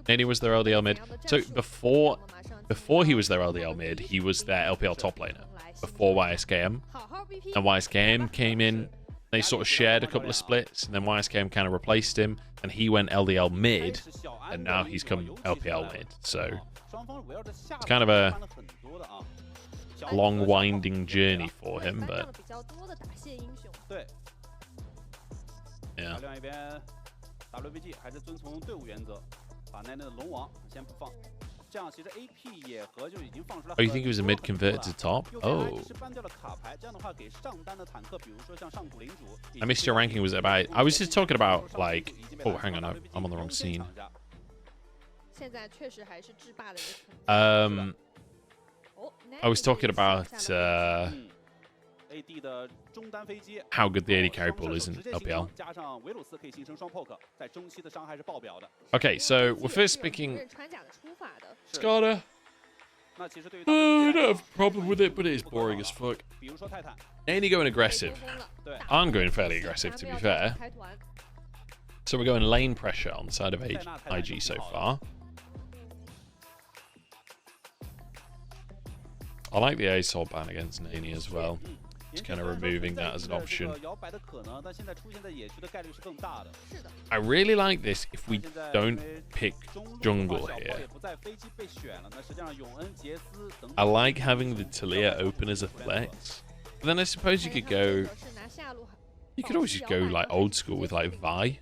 Nady was their LDL mid. So before he was their LDL mid, he was their LPL top laner before YSKM. And YSKM came in. They sort of shared a couple of splits, and then YSKM kind of replaced him, and he went LDL mid, and now he's come LPL mid. So it's kind of a long, winding journey for him, but yeah. WBG 还是遵从队伍原则，把那的龙王先不放，这样其实 AP 野合就已经放出来。Oh, you think he was a mid converted to top? Oh. I missed your ranking. Was it about? I was just talking about like. Oh, hang on, I'm on the wrong scene. I was talking about how good the AD carry pool is in LPL. Okay, so we're first picking Skada. I don't have a problem with it, but it is boring as fuck. Any going aggressive? I'm going fairly aggressive, to be fair. So we're going lane pressure on the side of IG so far. I like the ASOL ban against Nani as well. Just kind of removing that as an option. I really like this if we don't pick jungle here. I like having the Talia open as a flex. But then I suppose you could go... You could always just go like old school with like Vi.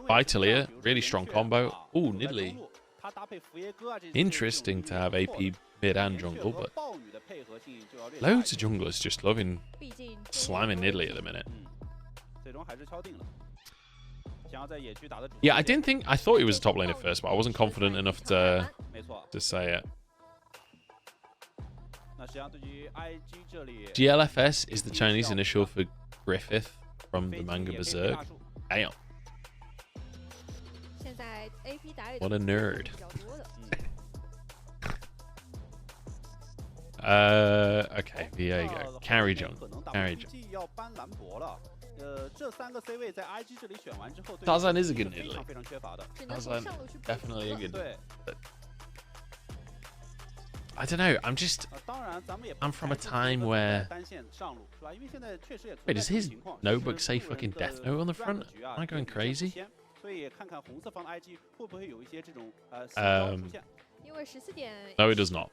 Vi Talia, really strong combo. Ooh, Nidalee. Interesting to have AP mid and jungle, but loads of junglers just loving slamming Nidalee at the minute. Yeah, I thought he was a top laner first, but I wasn't confident enough to say it. GLFS is the Chinese initial for Griffith from the manga Berserk. Damn. What a nerd. Okay, here you go. Carry jungle. Carry jungle. Tarzan is a good Nidalee. Tarzan definitely a good Nidalee. I don't know, I'm from a time where... Wait, does his notebook say fucking Death Note on the front? Am I going crazy? No, it does not.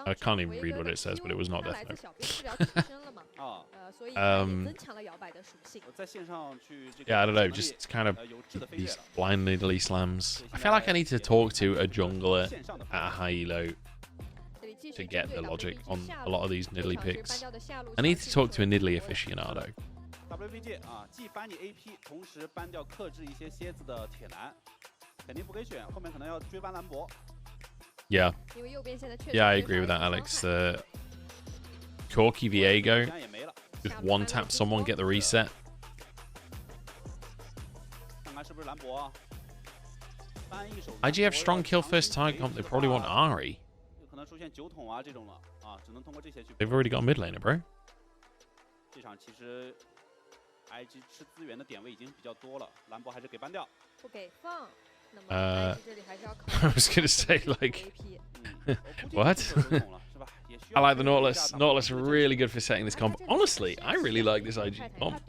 I can't even read what it says, but it was not Death Note. Yeah, I don't know, just kind of these blind Nidalee slams. I feel like I need to talk to a jungler at a high elo to get the logic on a lot of these Nidalee picks. I need to talk to a Nidalee aficionado. WBG 既ban你 AP， 同时ban掉克制一些蝎子的铁男，肯定不给选，后面可能要追ban兰博。Yeah. Yeah, I agree with that, Alex. Corky Viego, just one tap someone, get the reset. IG have strong kill first target comp. They probably want Ari. They've already got a mid laner, bro. I was gonna say, like, what? I like the Nautilus. Nautilus really good for setting this comp. Honestly, I really like this IG comp.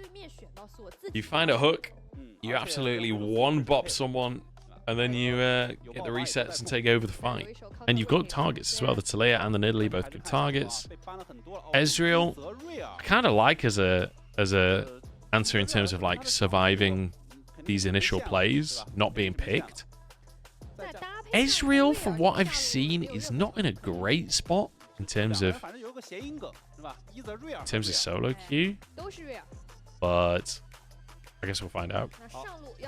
You find a hook, you absolutely one-bop someone, and then you get the resets and take over the fight. And you've got targets as well. The Talia and the Nidalee both good targets. Ezreal, I kind of like as a answer in terms of like surviving these initial plays, not being picked. Ezreal, from what I've seen, is not in a great spot in terms of solo queue, but I guess we'll find out.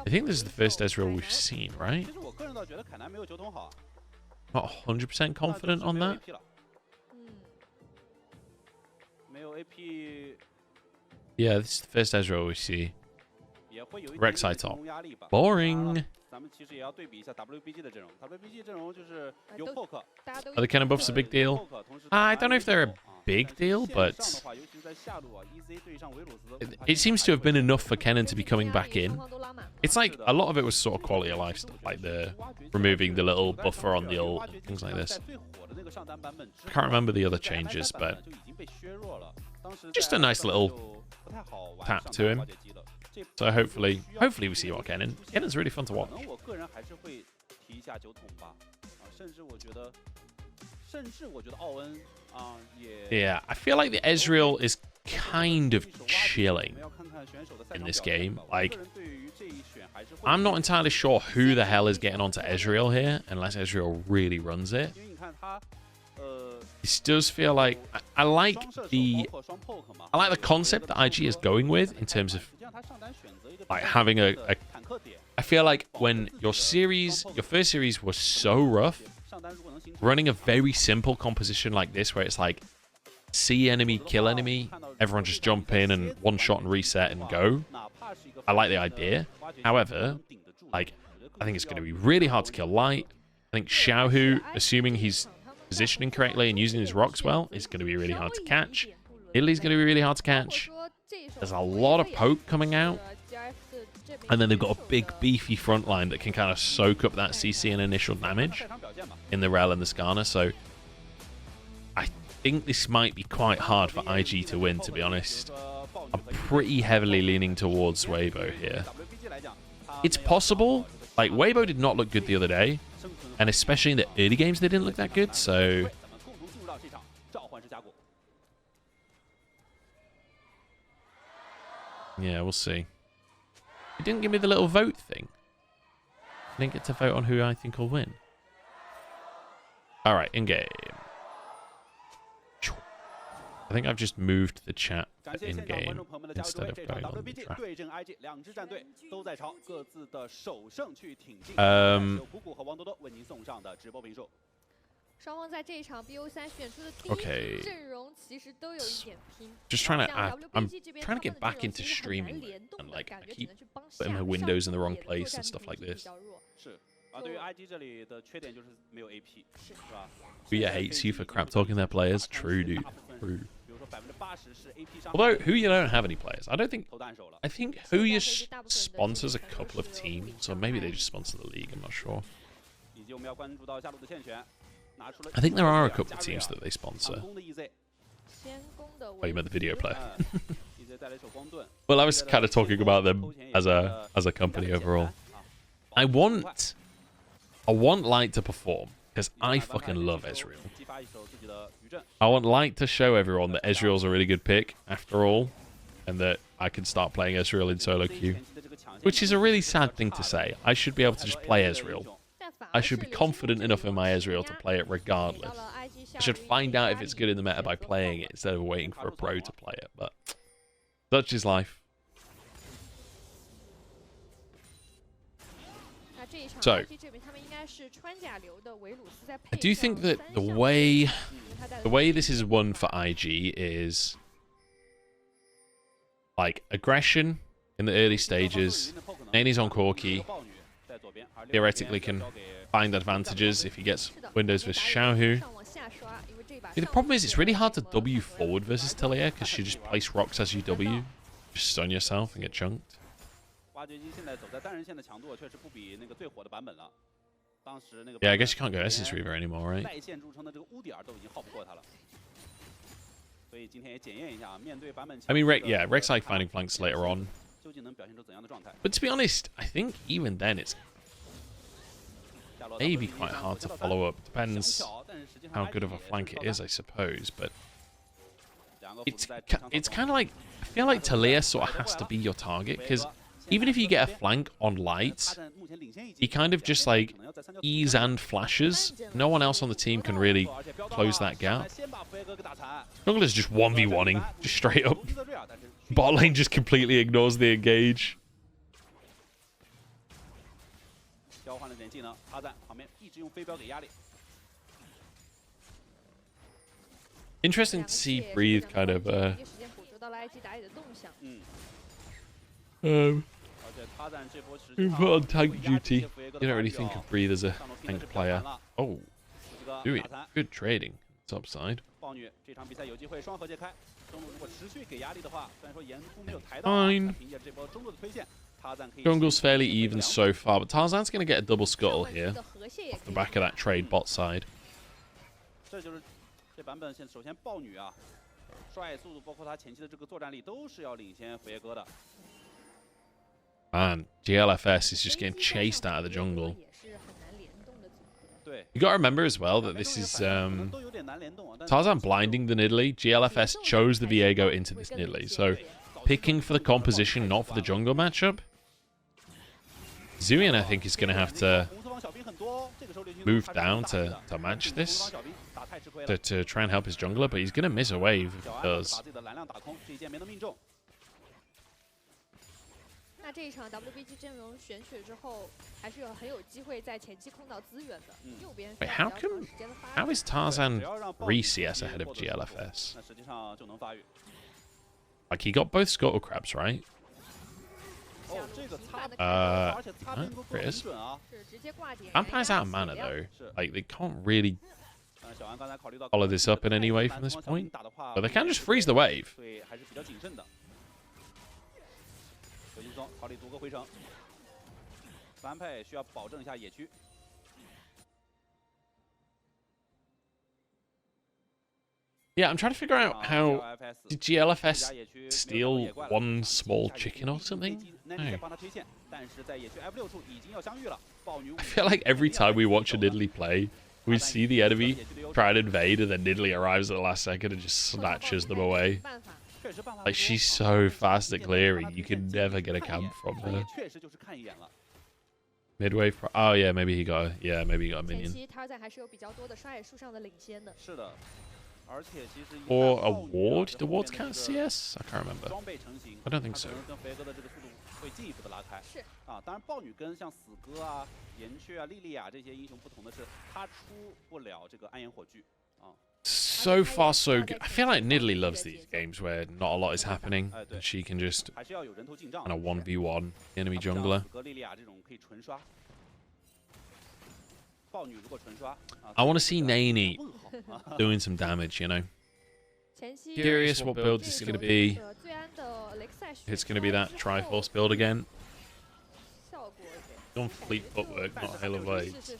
I think this is the first Ezreal we've seen, right? Not 100% confident on that. Yeah, this is the first Ezreal we see. Rek'Sai top. Boring. Are the cannon buffs a big deal? I don't know if they're a big deal, but it seems to have been enough for Kennen to be coming back in. It's like a lot of it was sort of quality of life stuff, like the removing the little buffer on the ult, things like this. I can't remember the other changes, but just a nice little tap to him. So hopefully we see what Kennen. Kennen's really fun to watch. Yeah, I feel like the Ezreal is kind of chilling in this game. Like, I'm not entirely sure who the hell is getting onto Ezreal here, unless Ezreal really runs it. This does feel like I like the concept that IG is going with in terms of like having a I feel like when your first series was so rough, running a very simple composition like this where it's like see enemy, kill enemy, everyone just jump in and one shot and reset and go. I like the idea. However, like I think it's going to be really hard to kill Light. I think Xiaohu, assuming he's positioning correctly and using his rocks well, is going to be really hard to catch. Italy's going to be really hard to catch. There's a lot of poke coming out. And then they've got a big beefy front line that can kind of soak up that CC and initial damage in the Rel and the Skarner. So I think this might be quite hard for IG to win, to be honest. I'm pretty heavily leaning towards Weibo here. It's possible. Like, Weibo did not look good the other day. And especially in the early games, they didn't look that good. So yeah, we'll see. It didn't give me the little vote thing. I didn't get to vote on who I think will win. Alright, in-game. I think I've just moved the chat to in-game instead of going on the draft. Okay. Just trying to I'm trying to get back into streaming and like I keep putting my windows in the wrong place and stuff like this. Huya hates you for crap talking their players. True, dude. True. Although Huya don't have any players. I think Huya sponsors a couple of teams, or maybe they just sponsor the league, I'm not sure. I think there are a couple of teams that they sponsor. Oh, you meant the video player. Well, I was kind of talking about them as a company overall. I want Light to perform because I fucking love Ezreal. I want Light to show everyone that Ezreal's a really good pick after all, and that I can start playing Ezreal in solo queue, which is a really sad thing to say. I should be able to just play Ezreal. I should be confident enough in my Ezreal to play it regardless. I should find out if it's good in the meta by playing it instead of waiting for a pro to play it, but such is life. So, I do think that the way this is won for IG is like aggression in the early stages. Nanie's on Corki. Theoretically can find advantages if he gets windows versus Xiaohu. The problem is it's really hard to W forward versus Talia because she just place rocks as you W. Just stun yourself and get chunked. Yeah, I guess you can't go Essence Reaver anymore, right? I mean, Rek's like finding flanks later on. But to be honest, I think even then it's maybe quite hard to follow up. Depends how good of a flank it is, I suppose. But it's kind of like, I feel like Talia sort of has to be your target, because even if you get a flank on Light, he kind of just like E's and flashes. No one else on the team can really close that gap. Jungle is just 1v1ing, just straight up. Bot lane just completely ignores the engage. Interesting to see Breathe kind of put on tank duty. You don't really think of Breathe as a tank player. Oh, doing good trading. top side. Fine. Jungle's fairly even so far, but Tarzan's going to get a double scuttle here off the back of that trade bot side. Man, GLFS is just getting chased out of the jungle. You got to remember as well that this is Tarzan blinding the Nidalee. GLFS chose the Viego into this Nidalee, so picking for the composition, not for the jungle matchup. Zuian, I think, is going to have to move down to match this, to try and help his jungler, but he's going to miss a wave if he does. 那这一场 WBG 阵容选取之后，还是很有机会在前期控到资源的。右边 Wait, how is Tarzan 3 CS ahead of GLFS? Like, he got both Scuttle Crabs, right? Chris? Vampire's out of mana, though. Like, they can't really follow this up in any way from this point. But they can just freeze the wave. Yeah, I'm trying to figure out how... Did GLFS steal one small chicken or something? No. I feel like every time we watch a Nidalee play, we see the enemy try and invade, and then Nidalee arrives at the last second and just snatches them away. Like, she's so fast at clearing, you can never get a camp from her. Midway, oh yeah, maybe he got a minion. Or a ward? The wards count CS? I can't remember. I don't think so. So far, so good. I feel like Nidalee loves these games where not a lot is happening, and she can just kind of 1v1 the enemy jungler. I want to see Nani doing some damage, you know. Curious what build this is going to be. It's going to be that Triforce build again. On fleet footwork, not Halo Blades.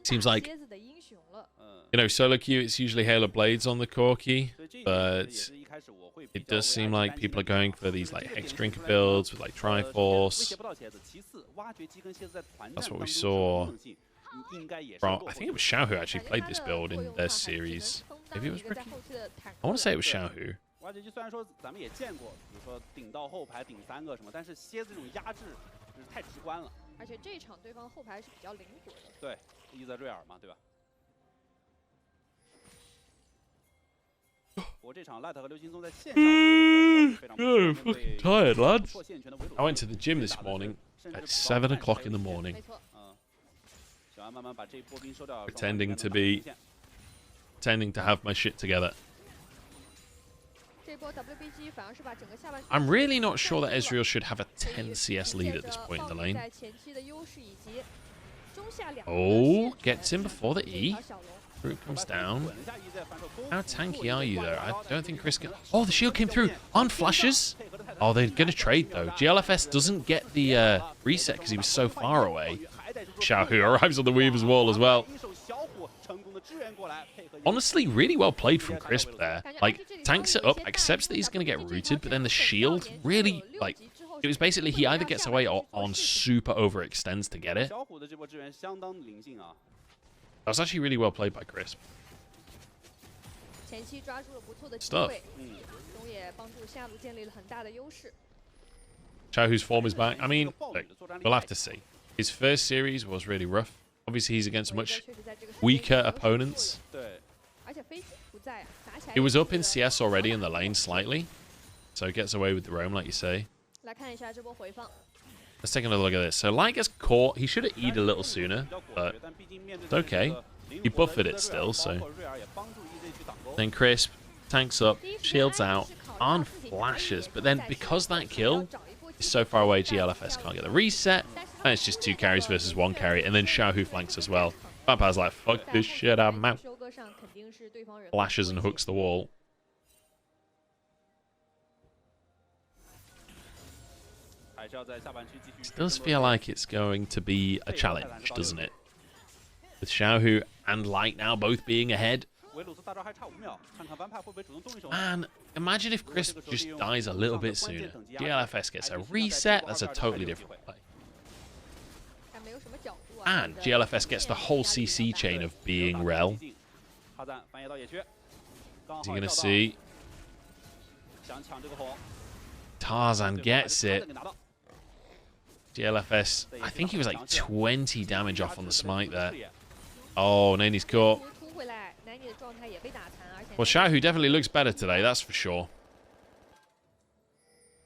Seems like, you know, solo queue, it's usually Halo Blades on the core key, but it does seem like people are going for these like Hex Drinker builds with like Triforce. That's what we saw from, I think it was Xiao who actually played this build in their series. Maybe it was Ricky? I want to say it was Xiao who. I'm fucking tired, lads. I went to the gym this morning at 7 o'clock in the morning, pretending to have my shit together. I'm really not sure that Ezreal should have a 10 CS lead at this point in the lane. Oh, gets him before the E. Fruit comes down. How tanky are you, though? I don't think Chris can... Oh, the shield came through on flashes. Oh, they're going to trade, though. GLFS doesn't get the reset because he was so far away. Xiaohu arrives on the Weaver's wall as well. Honestly, really well played from Crisp there. Like, tanks it up, accepts that he's going to get rooted, but then the shield really, like, it was basically he either gets away or on super overextends to get it. That was actually really well played by Crisp. Stuff. Xiaohu's form is back. I mean, look, we'll have to see. His first series was really rough. Obviously, he's against much weaker opponents. He was up in CS already in the lane slightly, so he gets away with the roam, like you say. Let's take another look at this. So Light gets caught. He should have E'd a little sooner, but it's okay. He buffered it still, so... Then Crisp tanks up, shields out, on flashes, but then because that kill is so far away, GLFS can't get the reset, and it's just 2 carries versus 1 carry, and then Xiaohu flanks as well. Vampire's like, fuck 在 this 后 shit, 续 I'm 在 out. 收割上肯定是对方人 Flashes and hooks the wall. 还是要在下半区继续 It does feel like it's going to be a challenge, doesn't it? With Xiaohu and Light now both being ahead. 维鲁斯大招还差5秒，看看 Vampire 会不会主动动一手。 Man, imagine if Crisp just dies a little bit sooner. GLFS gets a reset, that's a totally different play. 还没有什么角度啊 And GLFS gets the whole CC chain of being Rel. Is 塔赞翻越到野区，刚好 he going to 跳到 see? 想抢这个火， Tarzan 最后还 gets 是 it. 给拿到。 GLFS, I think he was like 20 damage off on the smite there. Oh, Nani's caught. 突回来，南妮的状态也被打残，而且 Well, Xiaohu definitely looks better today, that's for sure.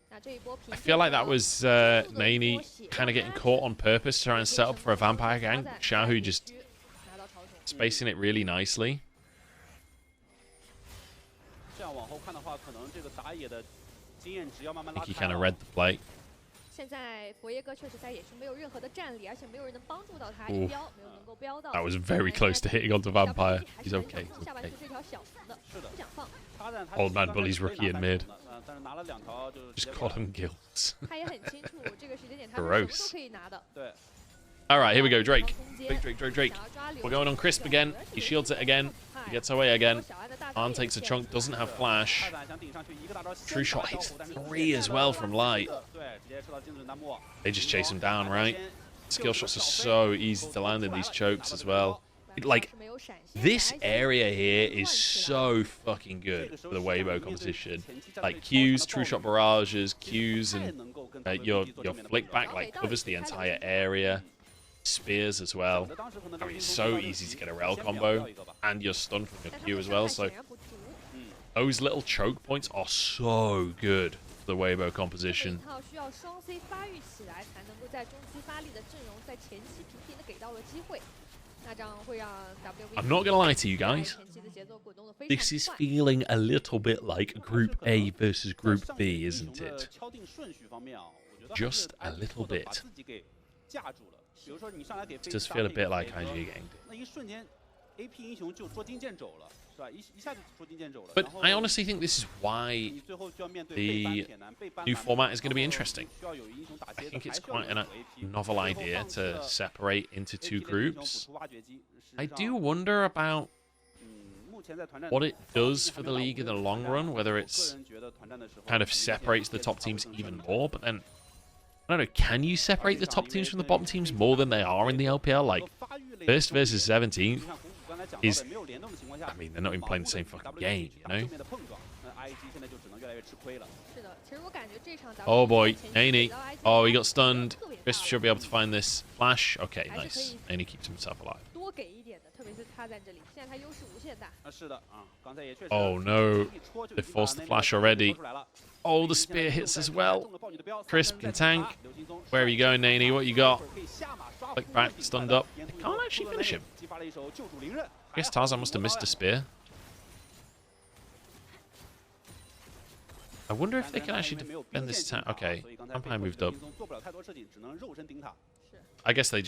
那这一波 I feel like that was Nani kind of getting caught on purpose to try and set up for a vampire gang. Xiaohu just 拿到朝鲜。 spacing it really nicely. 这样往后看的话，可能这个打野的经验值要慢慢 I 拉 think he 开 kind 了 of read the play. 现在佛耶哥确实在野区没有任何的战力，而且没有人能帮助到他 Ooh. 一标，没有能够标到。 That was very close to hitting onto Vampire. He's okay. He's 下半 okay. 区这条小龙的，是的不想放， 塔赞他 Old man 刚开始 bullies 可以 rookie 拿 in 3 mid. 种的但是拿了2条就直 Just 接 call 挂了 him guilds. 他也很清楚这个时间点他是什么 Gross. 都可以拿的。对， All right, here we go. 这条 Drake. 空间 Drake, Drake, Drake, Drake. 想要抓流 We're going on Crisp again. He shields it again. He gets away again. 小安的大招 Arn 也 takes a 见 chunk, doesn't have flash. 塔赞想顶上去一个大招， True 先 shot 打掉 hits 火，但是 3 as well from Light. 对，直接吃到精准弹幕。 They just chase him down, right? Skill shots are so easy to land in these chokes as well. Like, 是没有闪现 this 而且 area here 乱 is 起来 so fucking good for the Weibo competition. Like Qs, true shot barrages, Qs, and your flick back like covers the entire area. Spears as well. I mean, it's so easy to get a rel combo, and you're stunned from your 但他 Q 们 as 伤 well. 害 So 显然不足 those little choke points are so good for the Weibo 这 composition. 一套需要双 C 发育起来，才能够在中期发力的阵容在前期频频的给到了机会。那这样会让 WBG I'm not gonna lie to you guys. 前期的节奏滚动的非 This 常 is 快。 feeling a little bit like Group A versus Group B, isn't it? 敲定顺序方面啊，我觉得 Just a little bit. 把自己给架住了。比如说你上来给 It does feel a bit like IG gang. 那一瞬间 AP 英雄就捉金箭走了，是吧？一下就捉金箭走了。 But 然后 I honestly think this is why 你最后就要面对 the 被扳铁男被扳 new 蓝 format is going to be 然后 interesting. 需要有英雄打 I 劫的 think it's 还需要 quite 有 a AP novel 最后 idea 放弃 to 了 separate into AP two 的英雄补 groups. 出挖掘机事实 I 上 do wonder about 目前在团战 what it does for the league in the long run, whether 我 it's 个人觉得团战的时候 kind of separates the top teams even more. But then, I don't know, can you separate the top teams from the bottom teams more than they are in the LPL? Like, first versus 17th is, I mean, they're not even playing the same fucking game, you know? 是的，其实我感觉这场 Oh boy, WBG 前期 Nani. 给到 IG Oh, he got 帮助 stunned. 特别大 Crisp should be able to find this. Flash. Okay, 还是可 nice. 以 Nani keeps himself alive. 多给一点的，特别是他在这里，现在他优势无限大。是的啊，刚才也确实 Oh no. 一戳就 They 已经把 forced the 那个 flash 戳 already. 出来了 Oh, the spear hits as well. 中了豹女的标 Crisp can tank. Where are you going, Nani? What you got? Click back, stunned up. They can't actually finish him. 激发了一手救主凌刃 I guess Tarzan must have missed a spear. I wonder if they can actually defend this town. Okay, Vampire moved up. 做不了太多事情，只能肉身顶塔。 I guess they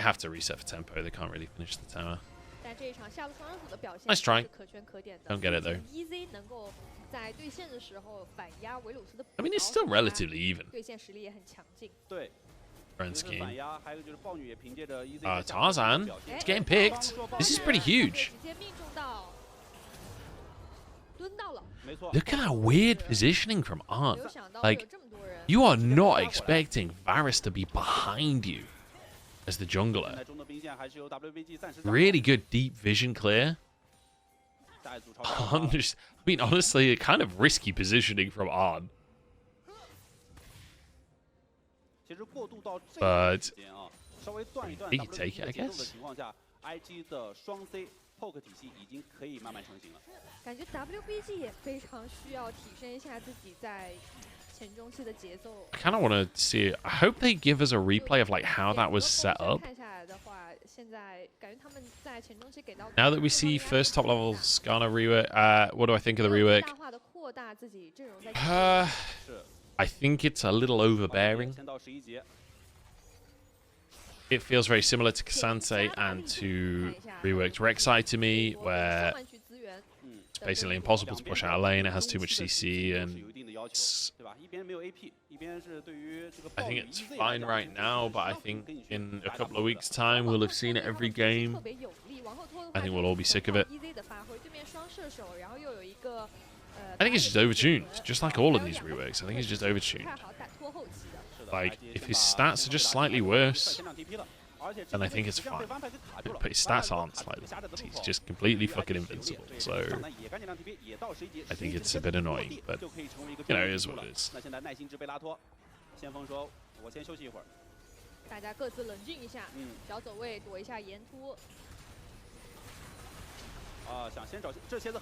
have to reset for tempo. They can't really finish the tower. 但这一场下路双人组的表现 Nice try. 是可圈可点的。 Don't get it though. EZ 能够在对线的时候反压维鲁斯的补 I mean, it's 刀 still relatively even. 对线实力也很强劲。对， Grand 就是反 scheme. 压，还有就是豹女也凭借着 EZ Tarzan. 表现 It's getting picked. This is pretty huge. 直接命中到，蹲到了，没错， Look at that weird positioning from 没 Arn. 有想到会 Like, 有这么多人。 you are not expecting Varus to be behind you as the 现 jungler. 在中的兵线还是由 WBG 暂时 Really good deep vision clear. 下一组超 Arn just, I mean, honestly, kind of risky positioning from Arn. 其实过渡到这 But 个时间啊，稍微断一断 he could take it, I WBG 节奏 guess. 的情况下 ，IG 的双 C poke 体系已经可以慢慢成型了。感觉 WBG 也非常需要提升一下自己在前中期的节奏。 I kind of want to see. I hope they give us a replay of like how that was set up. 看下来的话，现在感觉他们在前中期给到 Now that we see first top level Skarner rework, what do I think of the rework? 大化的扩大自己阵容在 是， I think it's a little overbearing. 先到11级， it feels very similar to Kasante and to reworked Rek'Sai to me, where it's basically impossible to push out a lane. It has too much CC, and I think it's fine right now, but I think in a couple of weeks' time we'll have seen it every game. I think we'll all be sick of it. I think it's just overtuned, just like all of these reworks. I think it's just overtuned. Like, if his stats are just slightly worse, then I think it's fine. But his stats aren't slightly worse. He's just completely fucking invincible. So, I think it's a bit annoying. But, you know, it is what it is. 大家各自冷静一下，小走位躲一下沿突。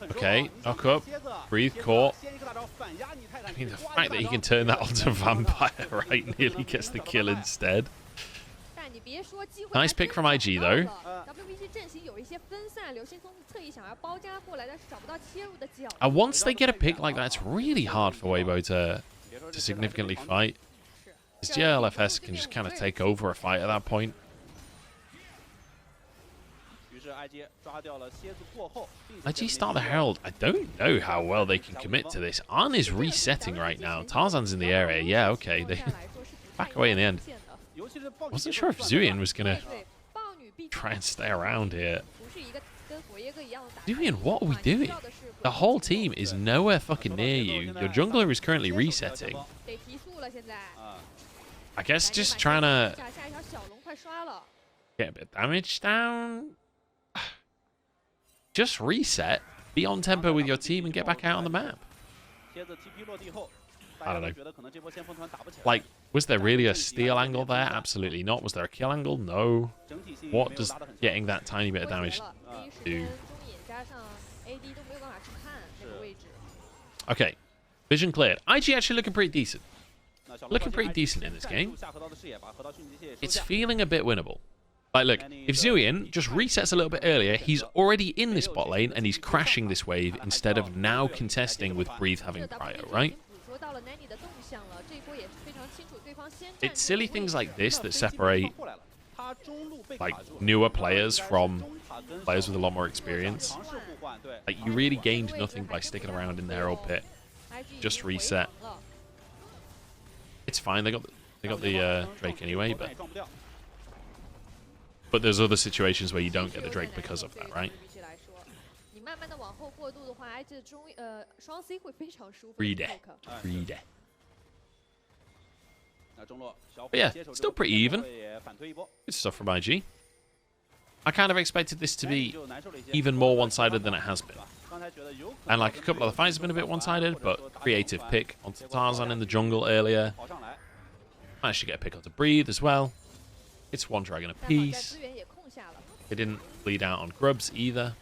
Okay, knock up, breathe, caught. I mean, the fact that he can turn that onto Vampire, right, nearly gets the kill instead. Nice pick from IG, though. And once they get a pick like that, it's really hard for Weibo to significantly fight. His GLFS can just kind of take over a fight at that point. IG start the Herald. I don't know how well they can commit to this. Arn is resetting right now. Tarzan's in the area. Yeah, okay. They back away in the end. Wasn't sure if Zuian was going to try and stay around here. Zuian, what are we doing? The whole team is nowhere fucking near you. Your jungler is currently resetting. I guess just trying to get a bit of damage down. Just reset, be on tempo with your team, and get back out on the map. I don't know. Like, was there really a steal angle there? Absolutely not. Was there a kill angle? No. What does getting that tiny bit of damage do? Okay, vision cleared. IG actually looking pretty decent. Looking pretty decent in this game. It's feeling a bit winnable. Like, look, if Zuian just resets a little bit earlier, he's already in this bot lane and he's crashing this wave instead of now contesting with Breathe having Cryo, right? It's silly things like this that separate, like, newer players from players with a lot more experience. Like, you really gained nothing by sticking around in the Herald pit. Just reset. It's fine, they got the Drake anyway, but there's other situations where you don't get the Drake because of that, right? Read it. But yeah, still pretty even. Good stuff from IG. I kind of expected this to be even more one-sided than it has been. And like a couple of the fights have been a bit one-sided, but creative pick onto Tarzan in the jungle earlier. Managed to get a pick onto Breathe as well. It's one dragon apiece. It didn't bleed out on Grubs either.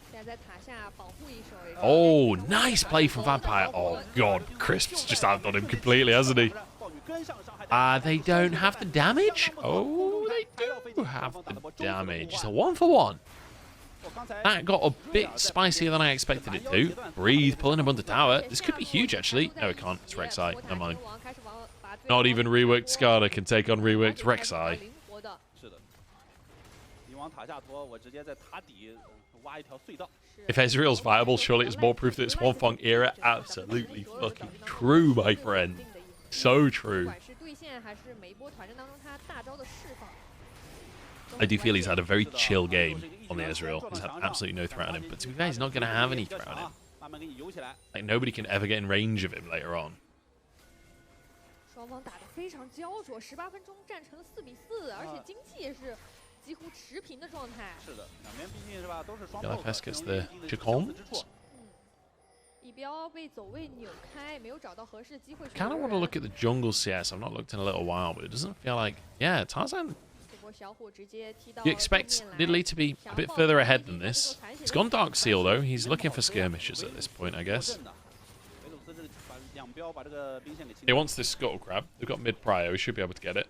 Oh, nice play from Vampire. Oh, God. Crisp's just outdone him completely, hasn't he? They don't have the damage? Oh, they do have the damage. It's a 1-for-1. That got a bit spicier than I expected it to. Breathe, pulling him under tower. This could be huge, actually. No, it can't. It's Rek'Sai. Never mind. Not even reworked Skada can take on reworked Rek'Sai. If Ezreal's viable, surely it's more proof that it's One Fong era. Absolutely fucking true, my friend. So true. I do feel he's had a very chill game on the Ezreal. He's had absolutely no threat on him. But to be fair, he's not going to have any threat on him. Like, nobody can ever get in range of him later on. LFS gets the Chacon. Kind of want to look at the jungle CS. I've not looked in a little while, but it doesn't feel like... Yeah, Tarzan... You expect Nidalee to be a bit further ahead than this. He's gone Dark Seal, though. He's looking for skirmishes at this point, I guess. He wants this Scuttle Crab. They've got mid-prio. He should be able to get it.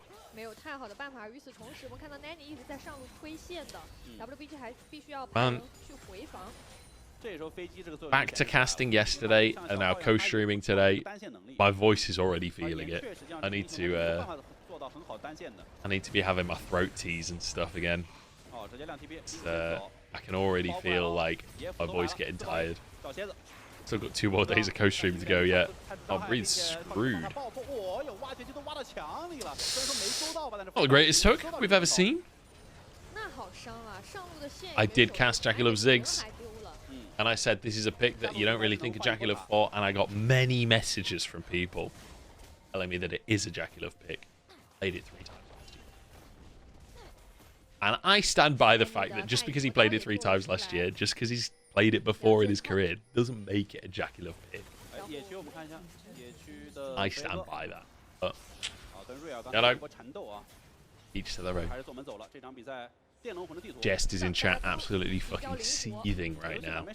Man, back to casting yesterday and now co-streaming today. My voice is already feeling it. I need to I need to be having my throat teas and stuff again. I can already feel like my voice getting tired. Still got 2 more days of co-stream to go yet. Oh, Breeze's screwed. Not the greatest hook we've ever seen. I did cast Jackie Love Ziggs, and I said this is a pick that you don't really think of Jackie Love for, and I got many messages from people telling me that it is a Jackie Love pick. Played it 3 times last year. And I stand by the fact that just because he played it 3 times last year, just because he's played it before in his career, doesn't make it a Jackie Love pick. I stand by that. But, each to their own. Jest is in chat absolutely fucking seething right now.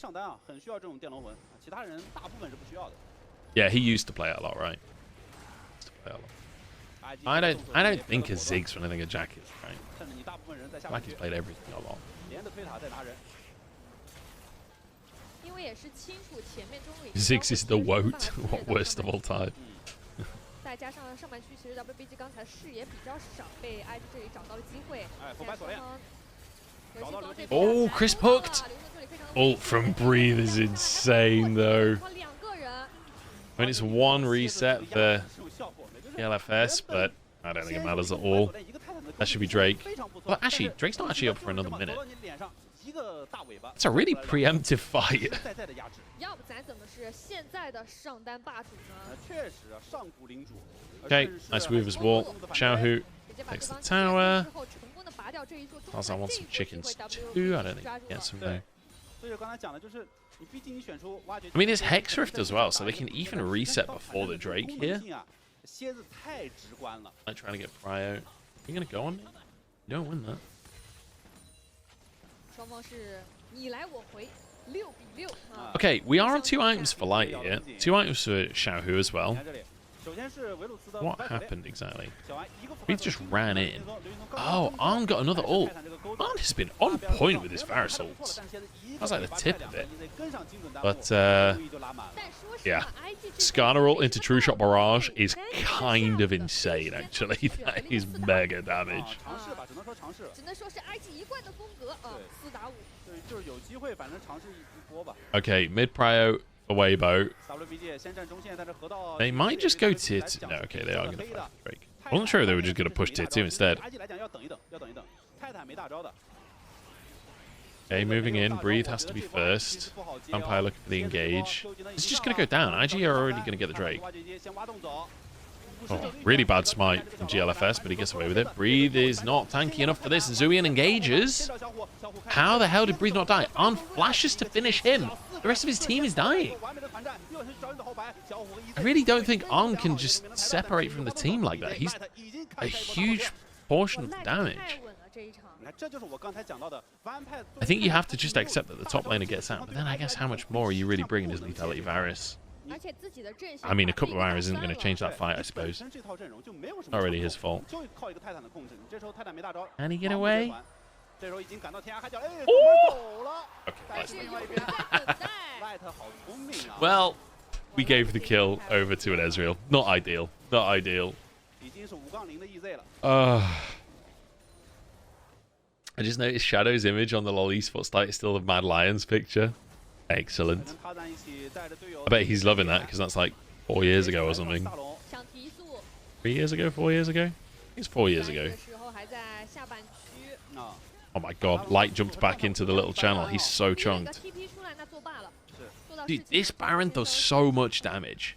Yeah, he used to play it a lot, right? I don't think of Ziggs when I think of Jackie, right? Jackie's played everything a lot. Ziggs is the woat, worst of all time. 再加上上半区，其实 WBG 刚才视野比较少，被 IG 这里找到了机会。Oh, Chris hooked. Ult from Breathe is insane, though. I mean, it's 1 reset for LFS, but I don't think it matters at all. That should be Drake. Well, actually, Drake's not actually up for another minute. It's a really preemptive fight. Okay, nice move as well. Xiaohu takes the tower. Tarzan wants some chickens too. I don't think he gets some though. I mean, there's Hex Rift as well, so they can even reset before the Drake here. I'm trying to get Prio. Are you going to go on me? You don't win that. Okay, we are on 2 items for Light here. 2 items for Xiaohu as well. What happened exactly? We just ran in. Oh, Arn got another ult. Arn has been on point with his Varus ults. That was like the tip of it. But, yeah. Skarner ult into True Shot Barrage is kind of insane, actually. That is mega damage. Okay, mid-prio away boat. They might just go tier 2. No, okay, they are going to fight Drake. I wasn't sure if they were just going to push tier 2 instead. Okay, moving in. Breathe has to be first. Vampire looking for the engage. It's just going to go down. IG are already going to get the Drake. Oh, really bad smite from GLFS, but he gets away with it. Breathe is not tanky enough for this. Zuian engages. How the hell did Breathe not die? Arn flashes to finish him. The rest of his team is dying. I really don't think Arn can just separate from the team like that. He's a huge portion of the damage. I think you have to just accept that the top laner gets out, but then I guess how much more are you really bringing as Lethality Varus? I mean, a couple of hours isn't going to change that fight, I suppose. Not really his fault. Can he get away? Oh! Okay, well, we gave the kill over to an Ezreal. Not ideal. Not ideal. I just noticed Shadow's image on the LoL Esports site is still the Mad Lions picture. Excellent. I bet he's loving that because that's like 4 years ago or something. 3 years ago? 4 years ago? I think it's 4 years ago. Oh my god, Light jumped back into the little channel. He's so chunked. Dude, this Baron does so much damage.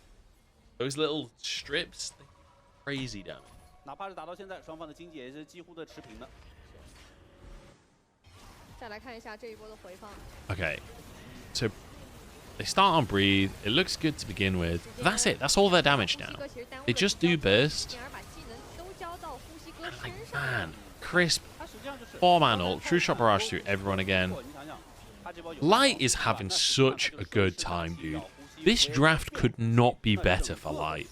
Those little strips, crazy damage. Okay, so they start on Breathe. It looks good to begin with. But that's it. That's all their damage now. They just do burst. Like, man, crisp 4-man ult, True Shot Barrage through everyone again. Light is having such a good time, dude. This draft could not be better for Light.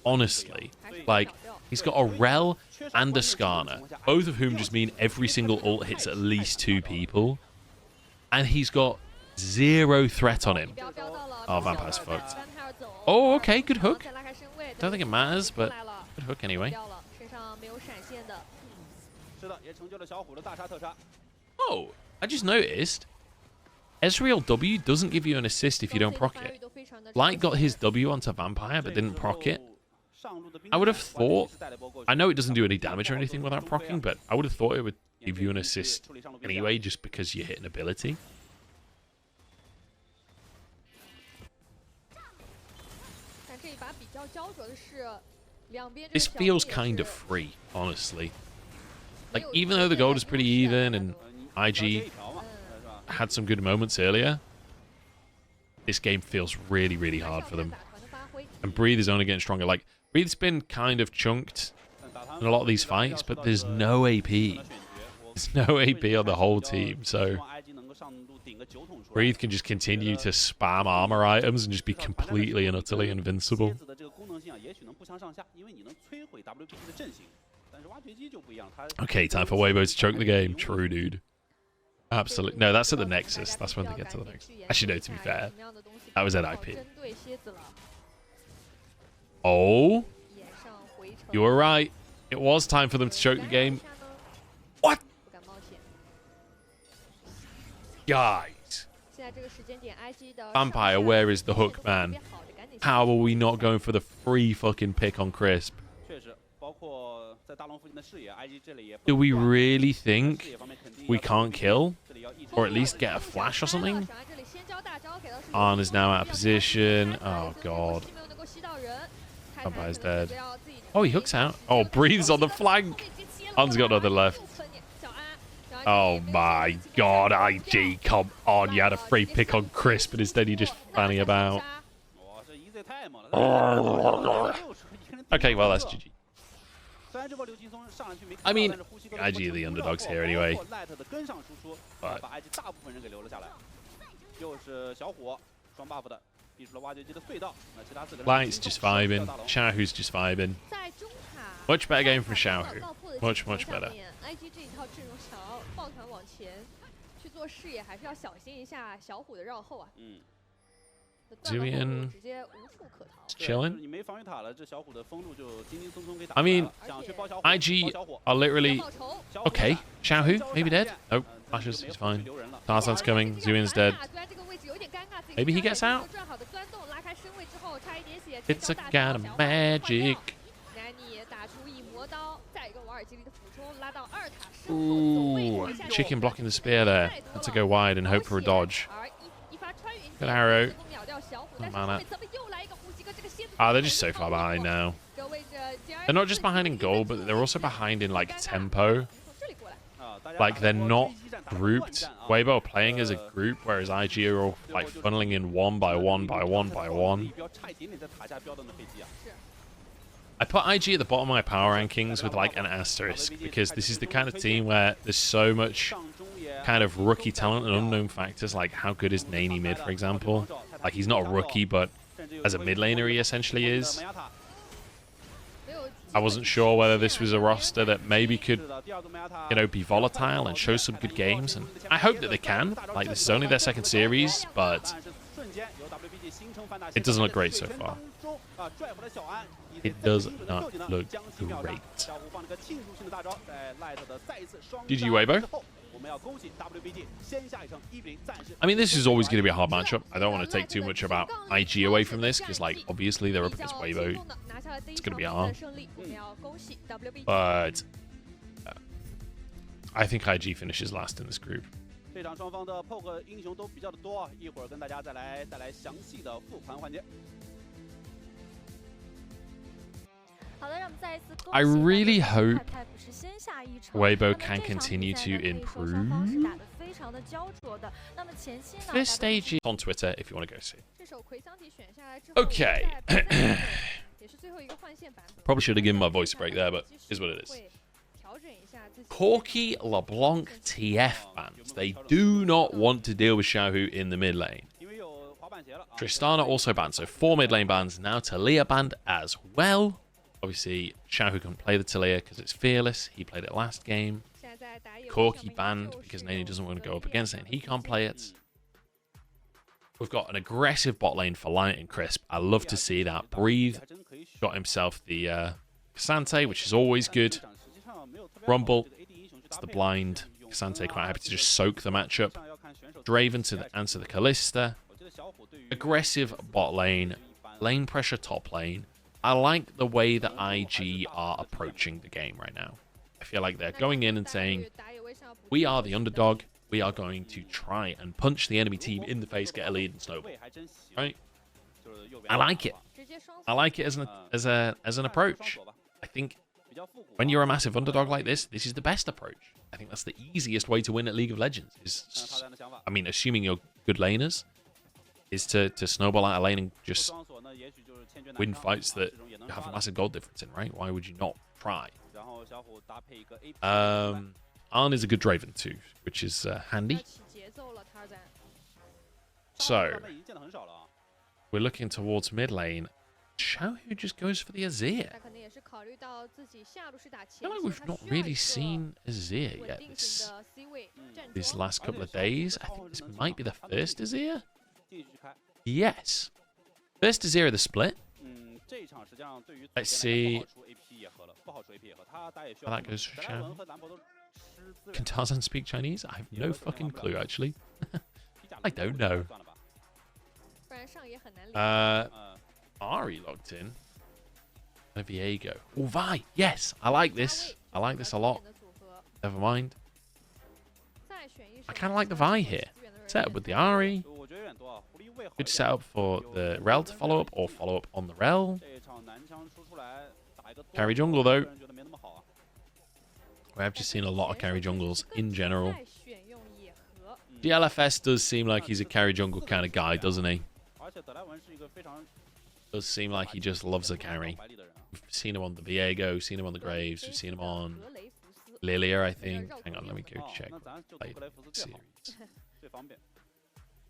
Honestly. Like, he's got a Rel and a Skarner, both of whom just mean every single ult hits at least 2 people. And he's got 0 threat on him. Oh, Vampire's fucked. Oh, okay, good hook. Don't think it matters, but good hook anyway. 没有闪现的。是的，也成就了小虎的大杀特杀。Oh, I just noticed Ezreal W doesn't give you an assist if you don't proc it. Light got his W onto Vampire but didn't proc it. I would have thought, I know it doesn't do any damage or anything without proccing, but I would have thought it would give you an assist anyway just because you hit an ability. This feels kind of free, honestly. Like, even though the gold is pretty even and IG had some good moments earlier, this game feels really, really hard for them. And Breathe is only getting stronger. Like, Breathe's been kind of chunked in a lot of these fights, but there's no AP. There's no AP on the whole team, so Breathe can just continue to spam armor items and just be completely and utterly invincible. Okay, time for Weibo to choke the game. True, dude. Absolutely. No, that's at the Nexus. That's when they get to the Nexus. Actually, no, to be fair, that was at IP. Oh, you were right. It was time for them to choke the game. What? Guys. Vampire, where is the hook, man? How are we not going for the free fucking pick on Crisp? Do we really think we can't kill? Or at least get a flash or something? Arn is now out of position. Oh, God. Vampire's dead. Oh, he hooks out. Oh, Breathes on the flank. Arn's got nothing left. Oh, my God. IG, come on. You had a free pick on Crisp, but instead you're just fanning about. Okay, well, that's GG. I mean, IG are the underdogs here anyway. But Light's just vibing. Xiaohu's just vibing. Much better game from Xiaohu. Much, much better. Zuian chilling. I mean, IG are literally... Okay, Xiaohu, maybe dead. Nope, flashes, he's fine. Tarzan's coming, Zuian's dead. Maybe he gets out? It's a kind of magic. Ooh, chicken blocking the spear there. Had to go wide and hope for a dodge. Good arrow. Mana. Ah, they're just so far behind now. They're not just behind in goal, but they're also behind in, like, tempo. Like, they're not grouped. Weibo are playing as a group, whereas IG are all, like, funneling in one by one by one by one. I put IG at the bottom of my power rankings with, like, an asterisk, because this is the kind of team where there's so much kind of rookie talent and unknown factors, like how good is Nani mid, for example. Like, he's not a rookie, but as a mid laner he essentially is. I wasn't sure whether this was a roster that maybe could, you know, be volatile and show some good games, and I hope that they can. Like, this is only their second series, but it doesn't look great so far. It does not look great. GG Weibo. I mean, this is always going to be a hard matchup. I don't want to take too much about IG away from this, because, like, obviously they're up against Weibo. It's going to be hard. But I think IG finishes last in this group. I really hope Weibo can continue to improve. This stage is on Twitter if you want to go see. Okay. Probably should have given my voice a break there, but is what it is. Corki, LeBlanc, TF bans. They do not want to deal with Xiaohu in the mid lane. Tristana also banned, so 4 mid lane bans. Now Talia banned as well. Obviously, Xiaohu can play the Talia because it's fearless. He played it last game. Corki banned because Nani doesn't want to go up against it and he can't play it. We've got an aggressive bot lane for Light and Crisp. I love to see that. Breathe got himself the Cassante, which is always good. Rumble, it's the blind. Cassante quite happy to just soak the matchup. Draven to answer the Kalista. Aggressive bot lane. Lane pressure top lane. I like the way that IG are approaching the game right now. I feel like they're going in and saying, we are the underdog. We are going to try and punch the enemy team in the face, get a lead, and snowball. Right? I like it. I like it as an approach. I think when you're a massive underdog like this, this is the best approach. I think that's the easiest way to win at League of Legends. I mean, assuming you're good laners, is to snowball out a lane and just win fights that you have a massive gold difference in, right? Why would you not try? Arn is a good Draven too, which is handy. So, we're looking towards mid lane. Xiaohu just goes for the Azir. I feel like we've not really seen Azir yet this last couple of days. I think this might be the first Azir. Yes. First Azir of the split. Let's see how that goes for Xiaohu. Can Tarzan speak Chinese? I have no fucking clue, actually. I don't know. Ari logged in. And Viego. Oh, Vi! Yes! I like this. I like this a lot. Never mind. I kind of like the Vi here. Set up with the Ari. Good setup for the Rel to follow up, or follow up on the Rel. Carry jungle, though. I've just seen a lot of carry jungles in general. DLFS does seem like he's a carry jungle kind of guy, doesn't he? Does seem like he just loves a carry. We've seen him on the Viego, seen him on the Graves, we've seen him on Lilia, I think. Hang on, let me go check. Played series.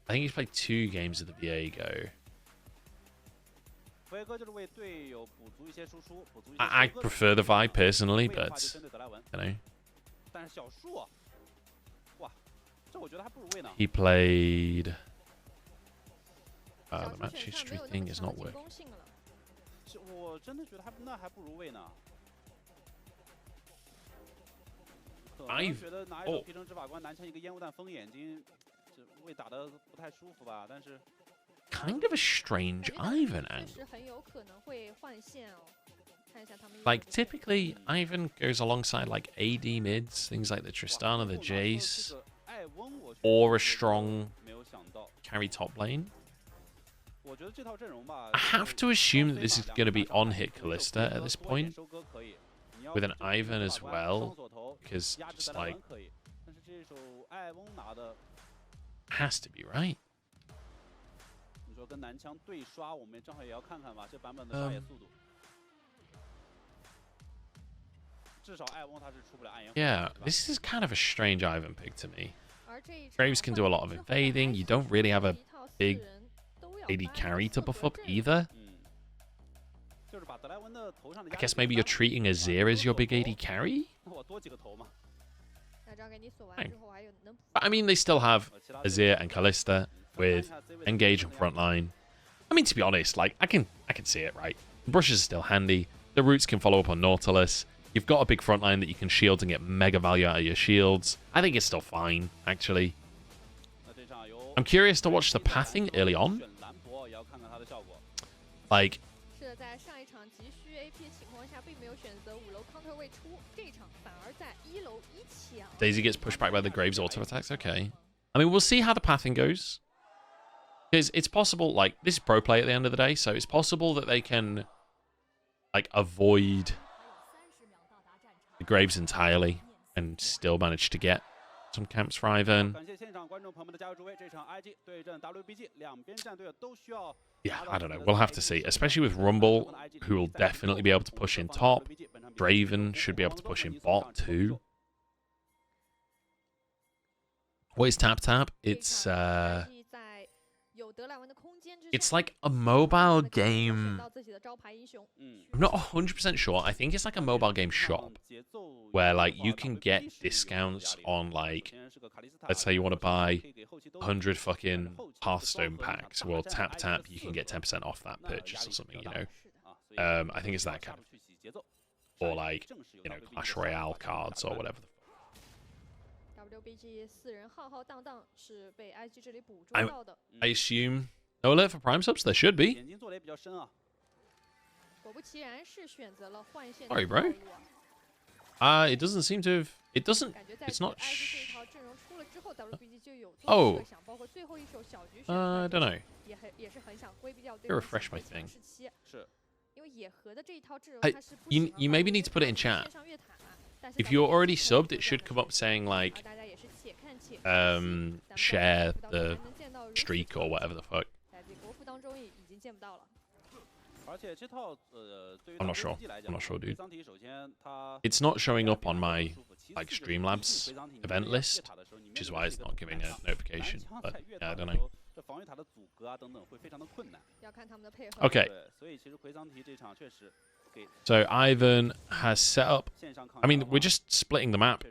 I think he's played 2 games of the Viego. I prefer the Vi personally, but you know. He played. The match history thing is not working. Kind of a strange Ivan angle. Like, typically, Ivan goes alongside, like, AD mids, things like the Tristana, the Jace, or a strong carry top lane. I have to assume that this is going to be on-hit Kalista at this point, with an Ivan as well, because just, like, has to be, right? Yeah, this is kind of a strange Ivan pick to me. Graves can do a lot of invading. You don't really have a big AD carry to buff up either. I guess maybe you're treating Azir as your big AD carry? But I mean, they still have Azir and Kalista with Engage and Frontline. I mean, to be honest, like, I can see it, right? The brushes are still handy. The roots can follow up on Nautilus. You've got a big frontline that you can shield and get mega value out of your shields. I think it's still fine, actually. I'm curious to watch the pathing early on. Like, Daisy gets pushed back by the Graves auto attacks. Okay. I mean, we'll see how the pathing goes. Because it's possible, like, this is pro play at the end of the day, so it's possible that they can, like, avoid the Graves entirely and still manage to get some camps for Ivan. Yeah, I don't know. We'll have to see. Especially with Rumble, who will definitely be able to push in top. Draven should be able to push in bot too. What is Tap Tap? It's like a mobile game. I'm not 100% sure. I think it's like a mobile game shop where, like, you can get discounts on, like, let's say you want to buy 100 fucking Hearthstone packs. Well, Tap Tap, you can get 10% off that purchase or something, you know? I think it's that kind of. or like, you know, Clash Royale cards or whatever. WBG 4人浩浩荡荡是被 IG 这里捕捉到的。 I assume no alert for Prime subs. There should be. 眼睛做的也比较深啊。果不其然是选择了换线。 Sorry, bro. It doesn't seem to have. It doesn't. It's not. Oh. I don't know. Refresh my thing. You maybe need to put it in chat. If you're already subbed, it should come up saying like, share the streak or whatever the fuck. I'm not sure. I'm not sure, dude. It's not showing up on my like Streamlabs event list, which is why it's not giving a notification. But yeah, I don't know. Okay. So Ivan has set up. I mean, we're just splitting the map.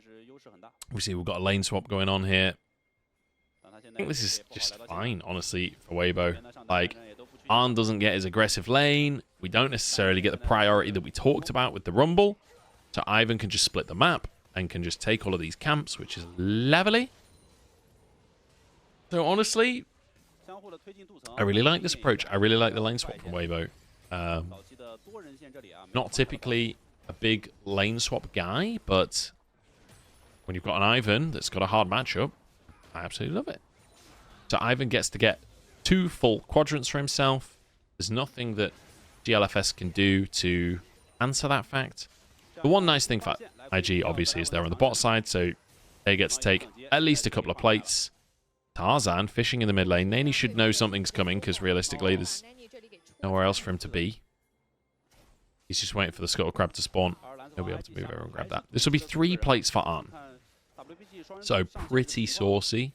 Obviously, we've got a lane swap going on here. I think this is just fine, honestly, for Weibo. Like, Arn doesn't get his aggressive lane. We don't necessarily get the priority that we talked about with the Rumble. So Ivan can just split the map and can just take all of these camps, which is lovely. So honestly, I really like this approach. I really like the lane swap from Weibo. Not typically a big lane swap guy, but when you've got an Ivan that's got a hard matchup, I absolutely love it. So Ivan gets to get 2 full quadrants for himself. There's nothing that GLFS can do to answer that fact. The one nice thing for IG, obviously, is they're on the bot side, so they get to take at least a couple of plates. Tarzan fishing in the mid lane. Nani should know something's coming, because realistically, there's nowhere else for him to be. He's just waiting for the Scuttle Crab to spawn. He'll be able to move over and grab that. This will be 3 plates for Arn. So, pretty saucy.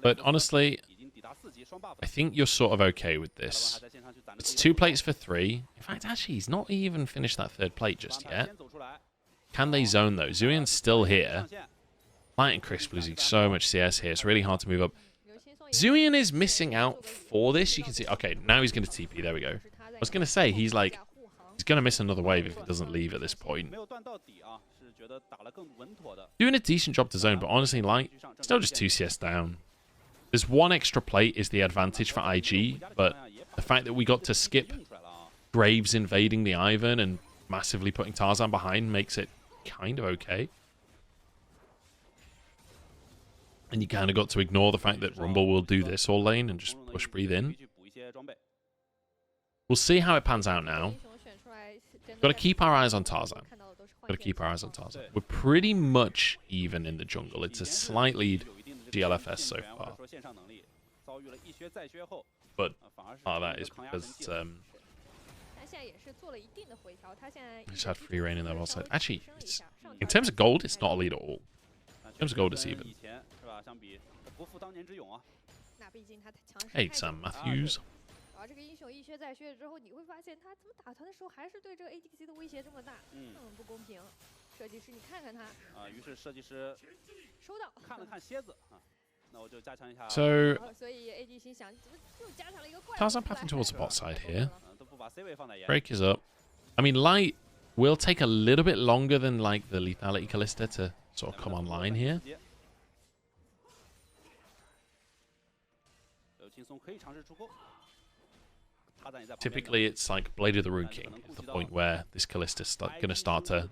But honestly, I think you're sort of okay with this. It's 2 plates for 3. In fact, actually, he's not even finished that 3rd plate just yet. Can they zone, though? Zuian's still here. Light and Crisp losing so much CS here. It's really hard to move up. Zuian is missing out for this. You can see... Okay, now he's going to TP. There we go. I was going to say, he's like... He's going to miss another wave if he doesn't leave at this point. Doing a decent job to zone, but honestly, Light, still just 2 CS down. There's 1 extra plate is the advantage for IG, but the fact that we got to skip Graves invading the Ivan and massively putting Tarzan behind makes it kind of okay. And you kind of got to ignore the fact that Rumble will do this all lane and just push breathe in. We'll see how it pans out now. Got to keep our eyes on Tarzan. Got to keep our eyes on Tarzan. We're pretty much even in the jungle. It's a slight lead GLFS so far. But that is because I just had free reign in that wall side. Actually, in terms of gold, it's not a lead at all. In terms of gold, it's even. Hey, Sam Matthews. 这个英雄一削再削之后，你会发现他怎么打团的时候还是对这个 ADC 的威胁这么大，不公平。设计师，你看看他。于是设计师收到，看了看蝎子啊，那我就加强一下。So, 所以 AD 心想，怎么又加上了一个怪？ Tarzan pathing towards the bot side here. Break is up. I mean, Light will take a little bit longer than like the Lethality Callista to sort of come online here. Typically, it's like Blade of the Rune King is the point where this Callista's going to start to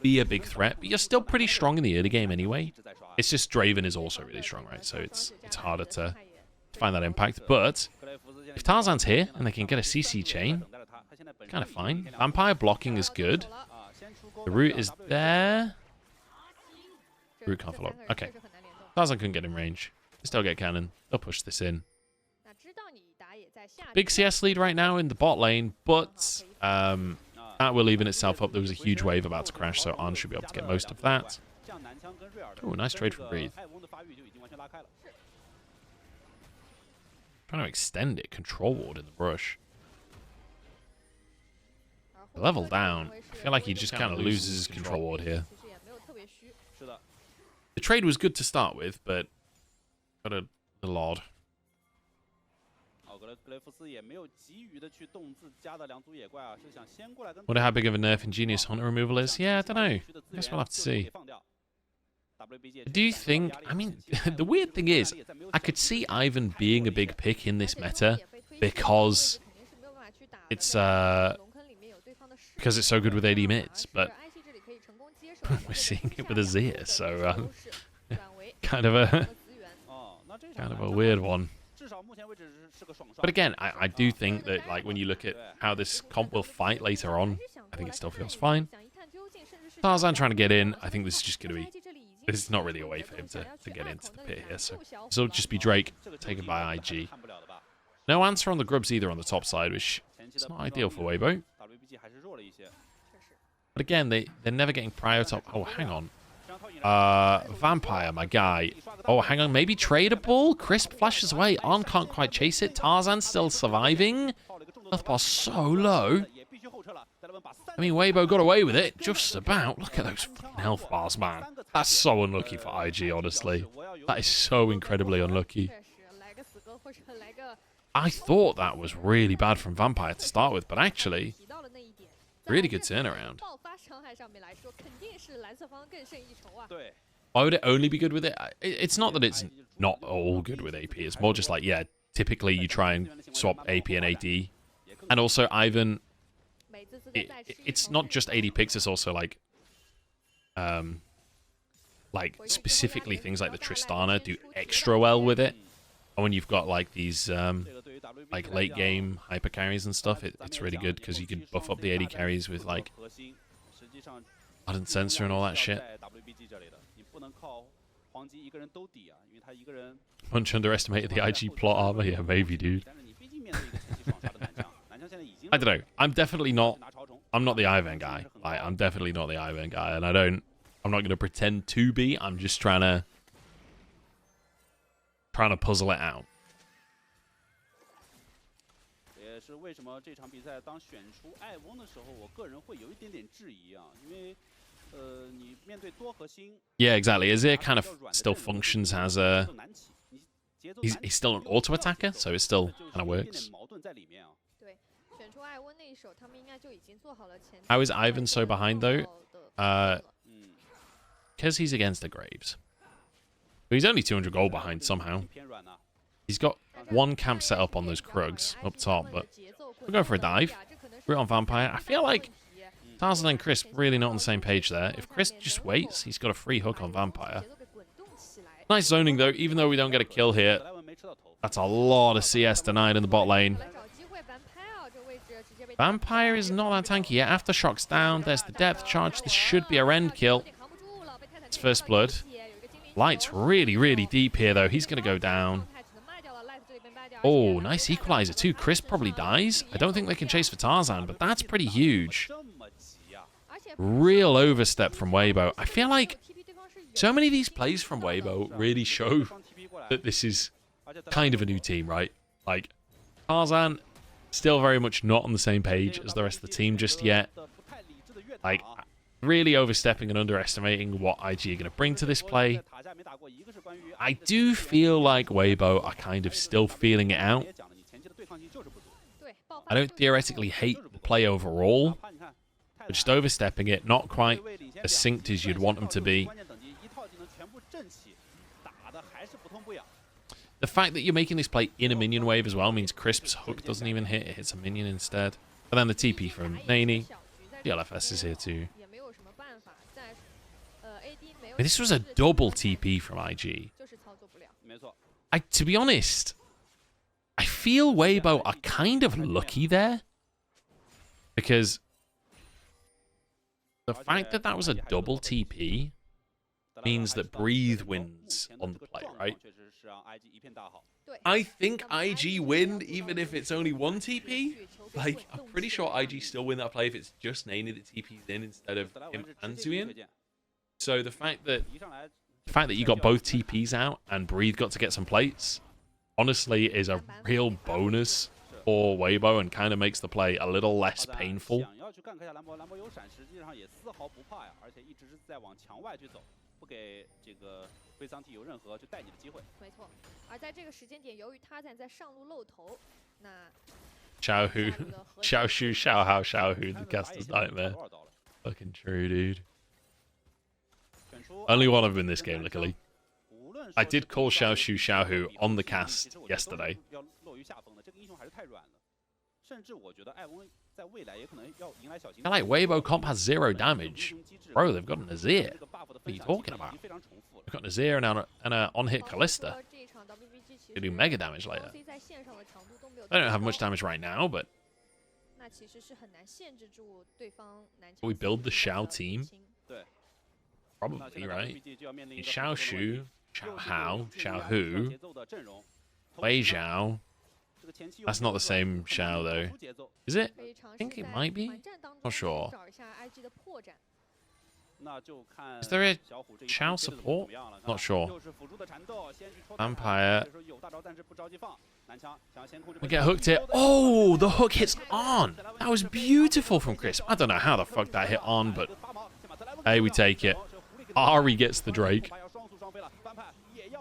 be a big threat. But you're still pretty strong in the early game anyway. It's just Draven is also really strong, right? So it's harder to find that impact. But if Tarzan's here and they can get a CC chain, kind of fine. Vampire blocking is good. The root is there. Root can't follow. Okay. Tarzan couldn't get in range. They still get cannon. They'll push this in. Big CS lead right now in the bot lane, but that will even itself up. There was a huge wave about to crash, so Arn should be able to get most of that. Oh, nice trade from Breathe. Trying to extend it. Control ward in the brush. Level down. I feel like he just kind of loses his control ward here. The trade was good to start with, but Got a Lord. Wonder how big of a nerf Ingenious Hunter removal is. Yeah, I don't know. I guess we'll have to see. Do you think... I mean, the weird thing is, I could see Ivan being a big pick in this meta because it's so good with AD mids, but we're seeing it with Azir, so kind of a weird one. But again, I do think that like when you look at how this comp will fight later on, I think it still feels fine. Tarzan trying to get in, I think this is just going to be... It's not really a way for him to get into the pit here, so it'll just be Drake taken by IG. No answer on the grubs either on the top side, which is not ideal for Weibo. But again, they're never getting prio top. Oh, hang on. Vampire, my guy. Oh, hang on. Maybe tradable? Crisp flashes away. Arn can't quite chase it. Tarzan still surviving. Health bar so low. I mean, Weibo got away with it. Just about. Look at those health bars, man. That's so unlucky for IG, honestly. That is so incredibly unlucky. I thought that was really bad from Vampire to start with, but actually, really good turnaround. Why would it only be good with it? It's not that it's not all good with AP. It's more just like, yeah, typically you try and swap AP and AD. And also, Ivan, it's not just AD picks, it's also like specifically things like the Tristana do extra well with it. And when you've got like these like late game hyper carries and stuff, it's really good because you can buff up the AD carries with like Ardent Sensor and all that shit. Punch underestimated the IG plot armor. Yeah, maybe, dude. I don't know. I'm not the Ivan guy. Like, I'm definitely not the Ivan guy, and I'm not going to pretend to be. I'm just trying to puzzle it out. Yeah, exactly. Azir kind of still functions as a... He's still an auto attacker, so it still kind of works. How is Ivan so behind, though? Because he's against the Graves. But he's only 200 gold behind somehow. He's got one camp set up on those Krugs up top, but we'll go for a dive. Root on Vampire. I feel like Tarzan and Crisp really not on the same page there. If Crisp just waits, he's got a free hook on Vampire. Nice zoning, though. Even though we don't get a kill here, that's a lot of CS denied in the bot lane. Vampire is not that tanky yet. Aftershock's down. There's the depth charge. This should be a rend kill. It's first blood. Light's really, really deep here, though. He's going to go down. Oh, nice equalizer, too. Crisp probably dies. I don't think they can chase for Tarzan, but that's pretty huge. Real overstep from Weibo. I feel like so many of these plays from Weibo really show that this is kind of a new team, right? Like, Tarzan still very much not on the same page as the rest of the team just yet. Like, really overstepping and underestimating what IG are going to bring to this play. I do feel like Weibo are kind of still feeling it out. I don't theoretically hate the play overall, but just overstepping it, not quite as synced as you'd want them to be. The fact that you're making this play in a minion wave as well means Crisp's hook doesn't even hit, it hits a minion instead. But then the TP from Nani. GLFS is here too. I mean, this was a double TP from IG. To be honest, I feel Weibo are kind of lucky there. Because the fact that that was a double TP means that Breathe wins on the play, right? I think IG win even if it's only one TP. Like, I'm pretty sure IG still win that play if it's just Nani that TP's in instead of him and Zuian. So the fact that you got both TPs out and Breathe got to get some plates, honestly, is a real bonus for Weibo and kind of makes the play a little less painful. 不给这个灰桑 T 有任何去带你的机会。没错，而在这个时间点，由于Tarzan在上路露头，那 Xiaohu, Xiaoshu, Xiaohao, Xiaohu, the caster's nightmare. Fucking true, dude. Only one of them in this game, luckily. I did call Xiaoshu Xiaohu on the cast yesterday. I like Weibo comp has 0 damage. Bro, they've got an Azir. What are you talking about? They've got an Azir and a on-hit Callista. They do mega damage later. They don't have much damage right now, but... We build the Xiao team? Probably, right? Xiao Shu, Xiao Hao, Xiao Hu, Wei Zhao. That's not the same Xiao, though. Is it? I think it might be. Not sure. Is there a Xiao support? Not sure. Vampire. We get hooked here. Oh, the hook hits on. That was beautiful from Chris. I don't know how the fuck that hit on, but hey, we take it. Ari gets the Drake.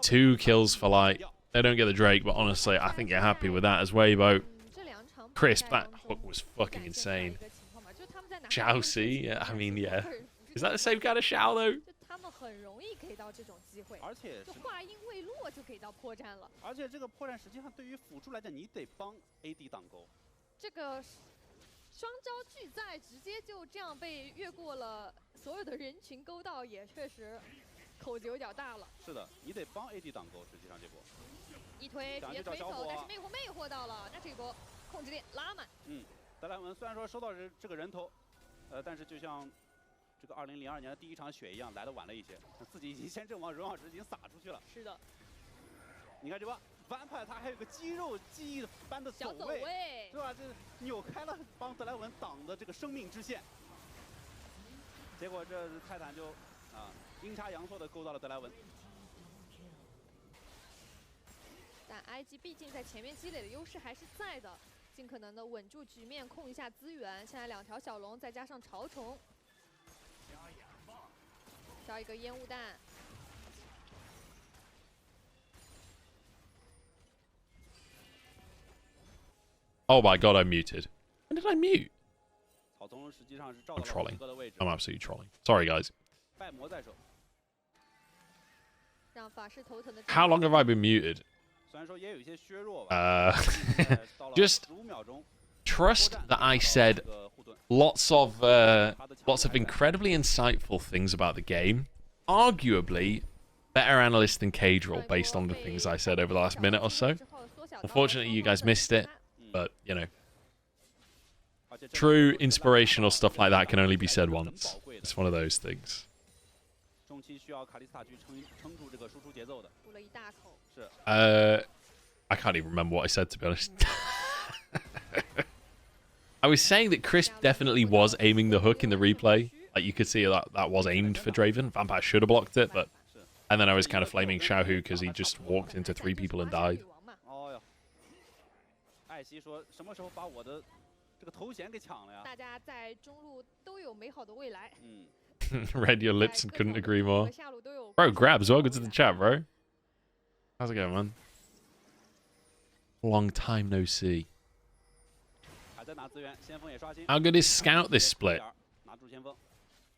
2 kills for Light. They don't get the Drake, but honestly, I think you're happy with that as Weibo. Crisp, that hook was fucking insane. Xiao C, yeah, I mean, yeah. Is that the same kind of Xiao, though? 而且话音未落就给到破绽了，而且这个破绽实际上对于辅助来讲，你得帮 AD 挡钩。这个双招俱在，直接就这样被越过了所有的人群沟道，也确实口子有点大了。是的，你得帮 AD 挡钩，实际上这波一推别推手，但是魅惑到了，那这波控制力拉满。德莱文虽然说收到这个人头，但是就像。 这个2002年的第1场雪一样来的晚了一些，自己已经先阵亡，荣耀值已经撒出去了。是的，你看这波Vampire他还有个肌肉记忆般的走位，是吧？这扭开了帮德莱文挡的这个生命之线，结果这泰坦就阴差阳错的勾到了德莱文。但IG 毕竟在前面积累的优势还是在的，尽可能的稳住局面，控一下资源。现在2条小龙再加上潮虫。 挑一个烟雾弹。Oh my god, I'm muted. When did I mute? I'm trolling. I'm absolutely trolling. Sorry, guys. How long have I been muted? Just trust that I said lots of incredibly insightful things about the game. Arguably, better analyst than Cadril based on the things I said over the last minute or so. Unfortunately, you guys missed it, but, you know. True inspirational stuff like that can only be said once. It's one of those things. I can't even remember what I said, to be honest. I was saying that Crisp definitely was aiming the hook in the replay. Like, you could see that was aimed for Draven. Vampire should have blocked it, but... And then I was kind of flaming Xiaohu because he just walked into 3 people and died. Read your lips and couldn't agree more. Bro, Grabs, welcome to the chat, bro. How's it going, man? Long time no see. How good is Scout this split?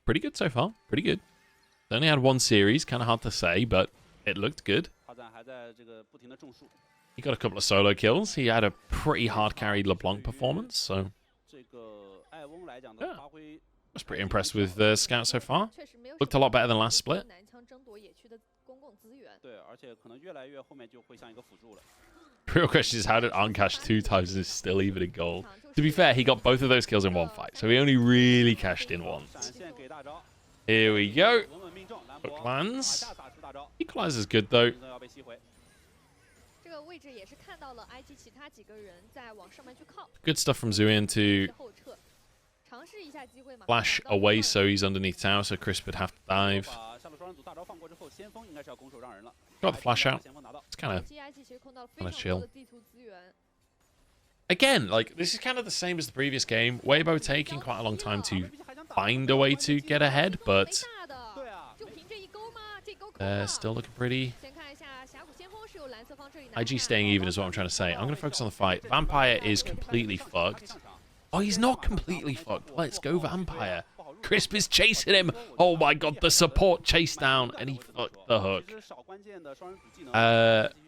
Pretty good so far. Pretty good. They only had 1 series. Kind of hard to say, but it looked good. He got a couple of solo kills. He had a pretty hard carried LeBlanc performance, so... Yeah. I was pretty impressed with Scout so far. Looked a lot better than last split. The real question is, how did Arncash 2 times and is still even in gold? To be fair, he got both of those kills in 1 fight, so he only really cashed in once. Here we go. Hook lands. Equalizer's good, though. Good stuff from Zuian to flash away so he's underneath tower, so Crisp would have to dive. Got the flash out. It's kind of chill. Again, like, this is kind of the same as the previous game. Weibo taking quite a long time to find a way to get ahead, but They're still looking pretty. IG staying even is what I'm trying to say. I'm going to focus on the fight. Vampire is completely fucked. Oh, he's not completely fucked. Let's go, Vampire. Crisp is chasing him. Oh my god, the support chase down, and he fucked the hook.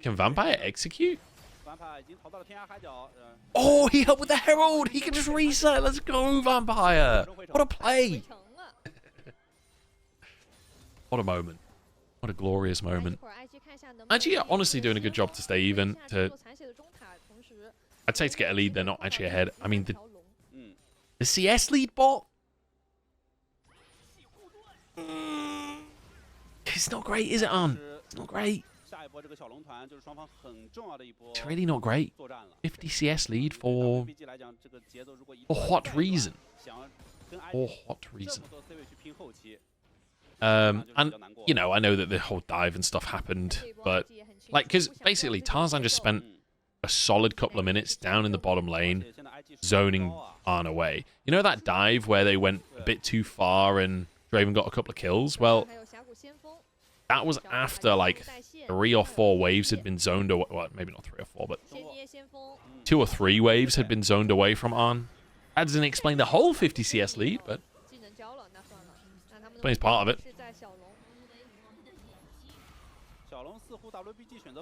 Can Vampire execute? Oh, he helped with the Herald. He can just reset. Let's go, Vampire. What a play. What a moment. What a glorious moment. IG are honestly doing a good job to stay even. I'd say to get a lead, they're not actually ahead. I mean, the CS lead bot? It's not great, is it, An? It's not great. It's really not great. 50 CS lead for what reason? For what reason? And, you know, I know that the whole dive and stuff happened, but, like, because basically Tarzan just spent a solid couple of minutes down in the bottom lane, zoning Arn away. You know that dive where they went a bit too far and Draven got a couple of kills? Well, that was after, like, 3 or 4 waves had been zoned away. Well, maybe not 3 or 4, but 2 or 3 waves had been zoned away from Arn. That doesn't explain the whole 50 CS lead, but it's part of it.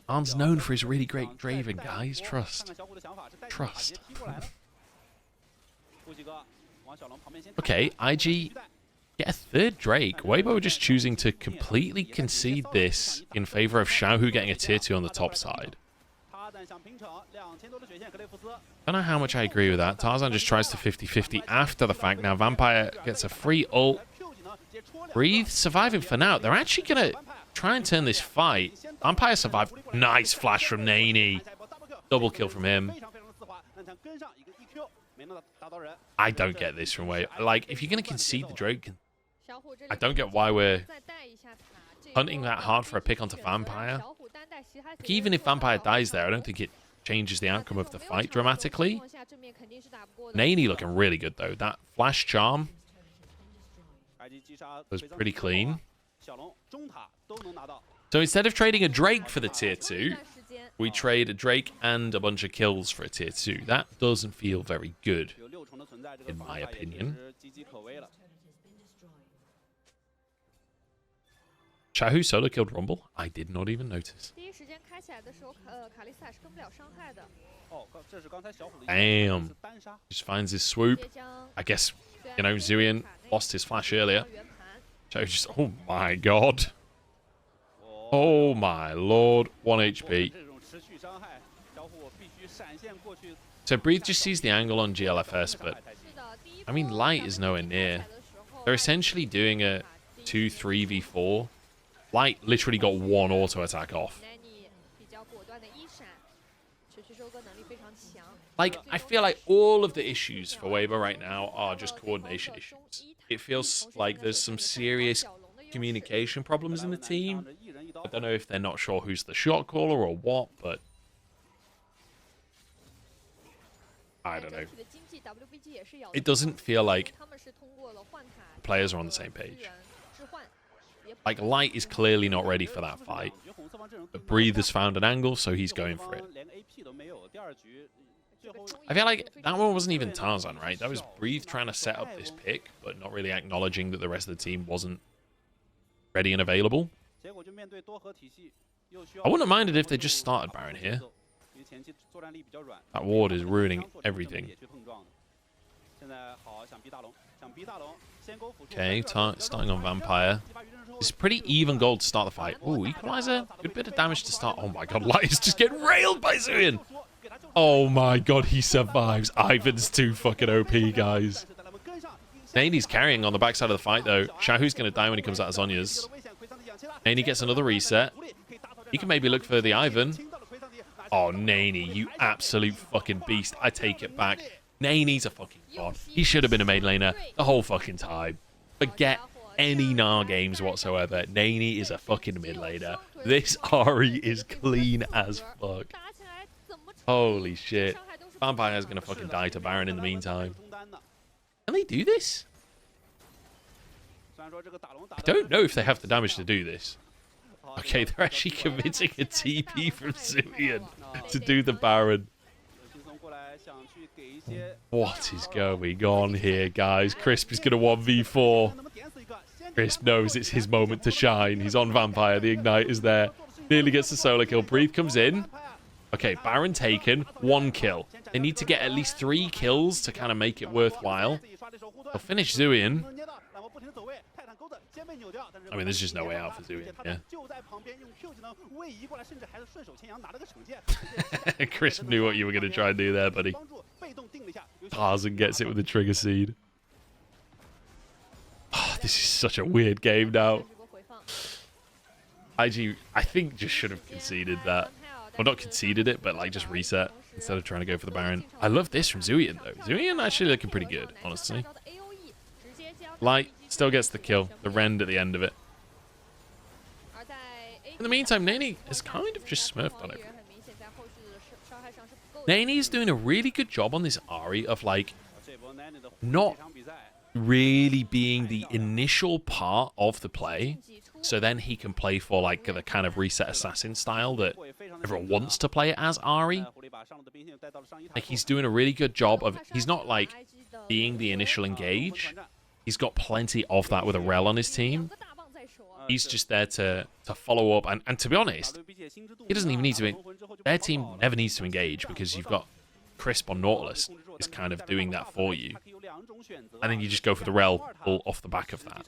Arn's known for his really great Draven, guys. Trust. Trust. Okay, IG get a 3rd Drake. Weibo are just choosing to completely concede this in favor of Xiaohu getting a tier 2 on the top side. Don't know how much I agree with that. Tarzan just tries to 50-50 after the fact. Now Vampire gets a free ult. Breathe surviving for now. They're actually going to try and turn this fight. Vampire survived. Nice flash from Nani. Double kill from him. I don't get this from Wave. Like, if you're going to concede the Drake, I don't get why we're hunting that hard for a pick onto Vampire. Like, even if Vampire dies there, I don't think it changes the outcome of the fight dramatically. Nani looking really good, though. That flash charm was pretty clean. So instead of trading a Drake for the tier 2, we trade a Drake and a bunch of kills for a tier 2. That doesn't feel very good, in my opinion. Xiaohu solo killed Rumble? I did not even notice. Damn. Just finds his swoop. I guess, you know, Zuian lost his flash earlier. Xiaohu just... Oh my god. Oh my lord. 1 HP. So Breathe just sees the angle on GLFS, but... I mean, Light is nowhere near. They're essentially doing a 2-3v4. Light literally got 1 auto attack off. Like, I feel like all of the issues for Weibo right now are just coordination issues. It feels like there's some serious communication problems in the team. I don't know if they're not sure who's the shot caller or what, but... I don't know. It doesn't feel like the players are on the same page. Like, Light is clearly not ready for that fight. But Breathe has found an angle, so he's going for it. I feel like that one wasn't even Tarzan, right? That was Breathe trying to set up this pick, but not really acknowledging that the rest of the team wasn't ready and available. I wouldn't have minded if they just started Baron here. That ward is ruining everything. Okay, starting on Vampire. It's pretty even gold to start the fight. Ooh, Equalizer. Good bit of damage to start. Oh my god, Light is just getting railed by Zuian. Oh my god, he survives. Ivan's too fucking OP, guys. Nani's carrying on the backside of the fight, though. Xiaohu's going to die when he comes out of Zhonya's. Nani gets another reset. He can maybe look for the Ivan. Oh, Nani, you absolute fucking beast. I take it back. Nani's a fucking god. He should have been a main laner the whole fucking time. Forget any Gnar games whatsoever. Nani is a fucking mid laner. This Ahri is clean as fuck. Holy shit. Vampire's gonna fucking die to Baron in the meantime. Can they do this? I don't know if they have the damage to do this. Okay, they're actually committing a TP from Zivian to do the Baron. What is going on here, guys? Crisp is going to 1v4. Crisp knows it's his moment to shine. He's on Vampire. The Ignite is there. Nearly gets the solo kill. Breathe comes in. Okay, Baron taken. 1 kill. They need to get at least 3 kills to kind of make it worthwhile. They'll finish Zivian. I mean, there's just no way out for Zivian, yeah. Chris knew what you were going to try and do there, buddy. Tarzan gets it with the trigger seed. Oh, this is such a weird game now. IG, I think, just should have conceded that. Well, not conceded it, but like just reset instead of trying to go for the Baron. I love this from Zivian, though. Zivian actually looking pretty good, honestly. Light still gets the kill. The rend at the end of it. In the meantime, Nani has kind of just smurfed on it. Nani's doing a really good job on this Ahri of like not really being the initial part of the play, so then he can play for like the kind of reset assassin style that everyone wants to play it as Ahri. Like he's doing a really good job of, he's not like being the initial engage. He's got plenty of that with a Rel on his team. He's just there to follow up. And to be honest, he doesn't even need to... Their team never needs to engage because you've got Crisp on Nautilus is kind of doing that for you. And then you just go for the Rel pull off the back of that.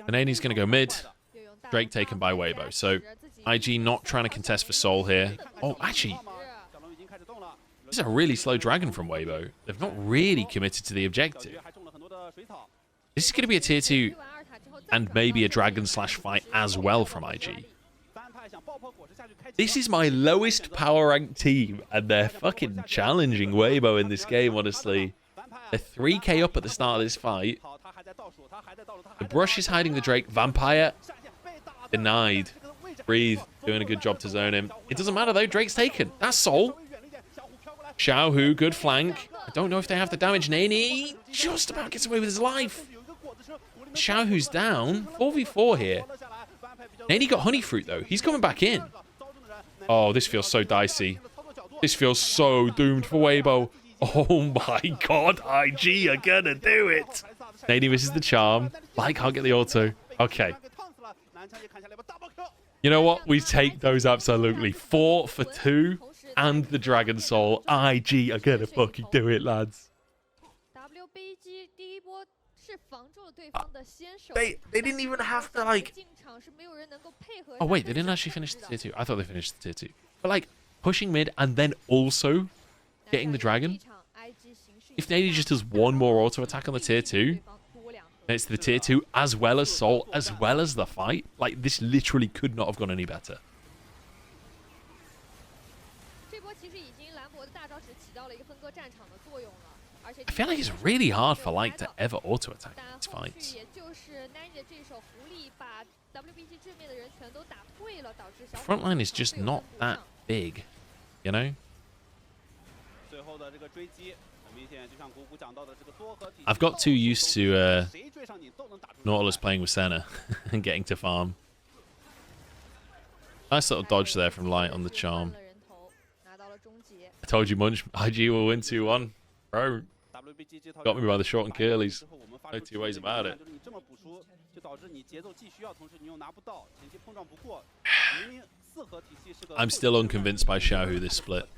Nani's going to go mid. Drake taken by Weibo. So IG not trying to contest for Soul here. Oh, actually... This is a really slow dragon from Weibo. They've not really committed to the objective. This is going to be a tier 2 and maybe a dragon / fight as well from IG. This is my lowest power rank team, and they're fucking challenging Weibo in this game, honestly. They're 3k up at the start of this fight. The Brush is hiding the Drake. Vampire denied. Breathe doing a good job to zone him. It doesn't matter though, Drake's taken. That's Soul. Xiaohu, good flank. I don't know if they have the damage. Nani just about gets away with his life. Xiaohu's down. 4v4 here. Nani got Honey Fruit, though. He's coming back in. Oh, this feels so dicey. This feels so doomed for Weibo. Oh my god, IG are gonna do it. Nani misses the charm. Light can't get the auto. Okay. You know what? We take those absolutely. 4 for 2. And the Dragon Soul. IG are gonna fucking do it, lads. They didn't even have to, like... Oh, wait, they didn't actually finish the tier 2. I thought they finished the tier 2. But, like, pushing mid and then also getting the Dragon. If Nady just does one more auto attack on the tier 2, then it's the tier 2 as well as Soul, as well as the fight. Like, this literally could not have gone any better. I feel like it's really hard for Light to ever auto-attack in these fights. The front line is just not that big, you know? I've got too used to Nautilus playing with Senna and getting to farm. Nice little dodge there from Light on the charm. I told you, Munch, IG will win 2-1. Bro, got me by the short and curlies. No two ways about it. I'm still unconvinced by Xiaohu this split.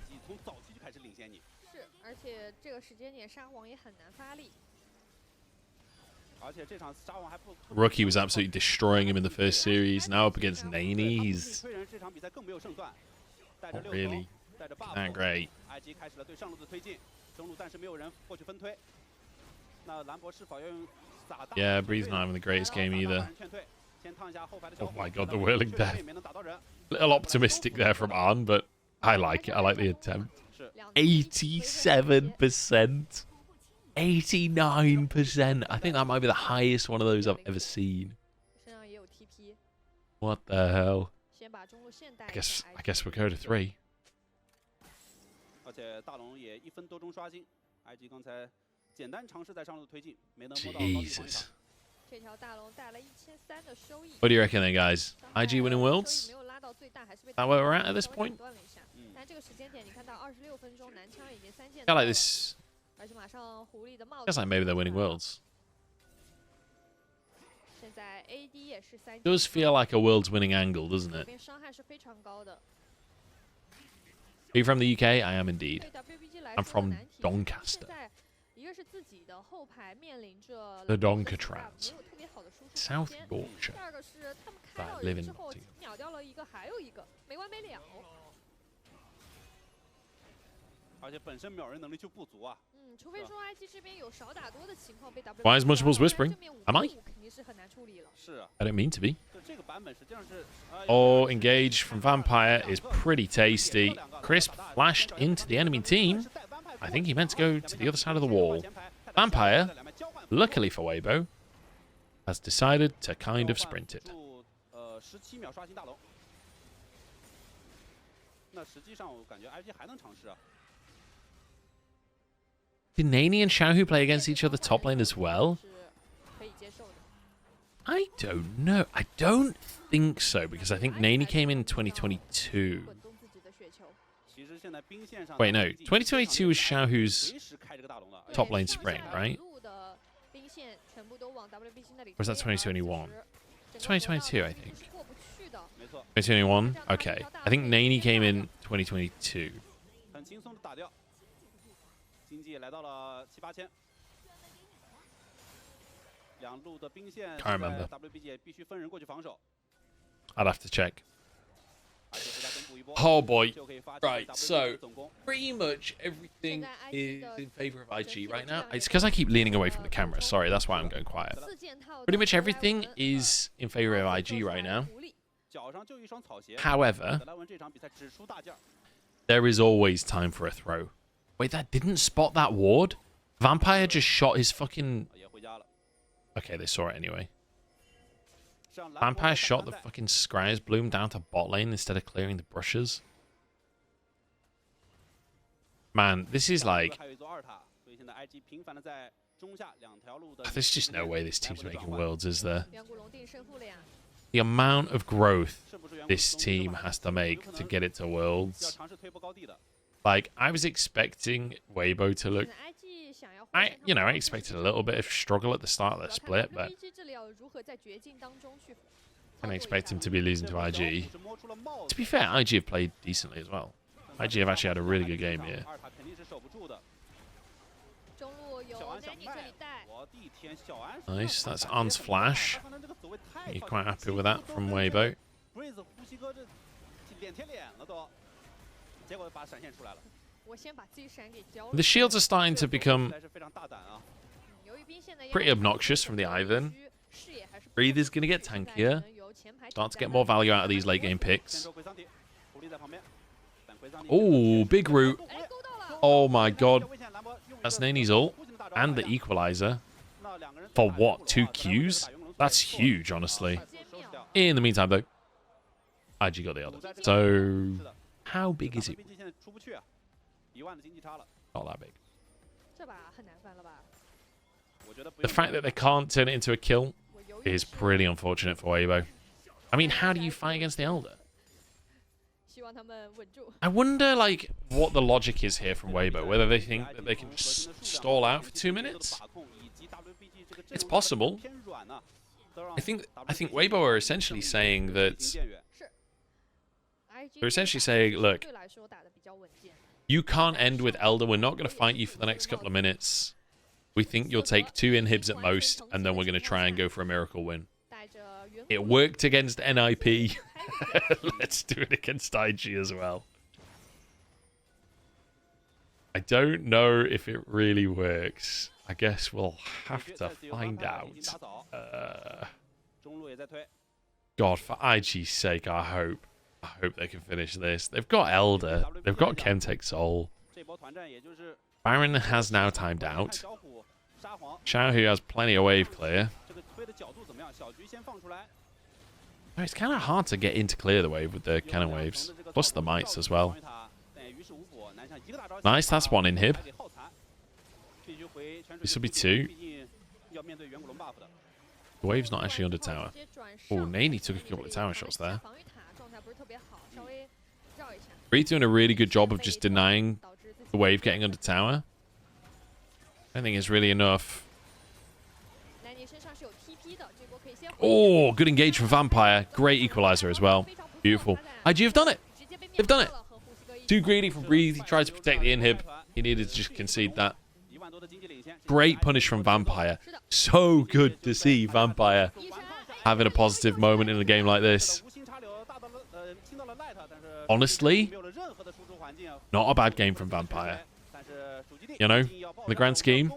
Rookie was absolutely destroying him in the first series. Now up against Nani, he's not really that great. Yeah, Breeze's not having the greatest game either. Oh my god, the whirling death. A little optimistic there from Arn, but I like it. I like the attempt. 87%. 89%. I think that might be the highest one of those I've ever seen. What the hell? I guess we'll go to 3. Jesus. What do you reckon then, guys? IG winning Worlds? Is that where we're at this point? I feel like this... Feels like maybe they're winning Worlds. Does feel like a Worlds winning angle, doesn't it? Are you from the UK? I am indeed. I'm from Doncaster. The Doncatrans. South Yorkshire. I live in Nottingham. Why is Multiples whispering? Am I? I don't mean to be. Oh, engage from Vampire is pretty tasty. Crisp flashed into the enemy team. I think he meant to go to the other side of the wall. Vampire, luckily for Weibo, has decided to kind of sprint it. Did Nani and Xiaohu play against each other top lane as well? I don't know. I don't think so, because I think Nani came in 2022. Wait, no. 2022 was Xiaohu's top lane spring, right? Or was that 2021? 2022, I think. 2021? Okay. I think Nani came in 2022. Can't remember. I'd have to check. Oh boy. Right, so pretty much everything is in favor of IG right now. It's because I keep leaning away from the camera. Sorry, that's why I'm going quiet. Pretty much everything is in favor of IG right now. However, there is always time for a throw. Wait, that didn't spot that ward? Vampire just shot his fucking... Okay, they saw it anyway. Vampire shot the fucking Scryer's Bloom down to bot lane instead of clearing the brushes. Man, this is like... There's just no way this team's making Worlds, is there? The amount of growth this team has to make to get it to Worlds. Like, I was expecting Weibo to look... I expected a little bit of struggle at the start of the split, but I didn't expect him to be losing to IG. To be fair, IG have played decently as well. IG have actually had a really good game here. Nice, that's An's flash. You're quite happy with that from Weibo. The shields are starting to become pretty obnoxious from the Ivan. Breather's going to get tankier. Start to get more value out of these late game picks. Oh, big root. Oh my god. That's Nani's ult. And the equalizer. For what? 2 Qs? That's huge, honestly. In the meantime, though, IG got the other. So, how big is it? Not that big. The fact that they can't turn it into a kill is pretty unfortunate for Weibo. I mean, how do you fight against the Elder? I wonder, like, what the logic is here from Weibo. Whether they think that they can just stall out for 2 minutes? It's possible. I think Weibo are essentially saying that... They're essentially saying, look, you can't end with Elder. We're not going to fight you for the next couple of minutes. We think you'll take 2 inhibs at most, and then we're going to try and go for a miracle win. It worked against NIP. Let's do it against IG as well. I don't know if it really works. I guess we'll have to find out. God, for IG's sake, I hope they can finish this. They've got Elder. They've got Chemtech Soul. Baron has now timed out. Xiaohu has plenty of wave clear. It's kind of hard to get into clear the wave with the cannon waves. Plus the mites as well. Nice, that's 1 inhib. This will be 2. The wave's not actually under tower. Oh, Nani took a couple of tower shots there. Reed's doing a really good job of just denying the wave getting under tower. I don't think it's really enough. Oh, good engage from Vampire. Great equalizer as well. Beautiful. IG have done it. They've done it. Too greedy from Breathe. He tried to protect the inhib. He needed to just concede that. Great punish from Vampire. So good to see Vampire having a positive moment in a game like this. Honestly, not a bad game from Vampire. You know, in the grand scheme,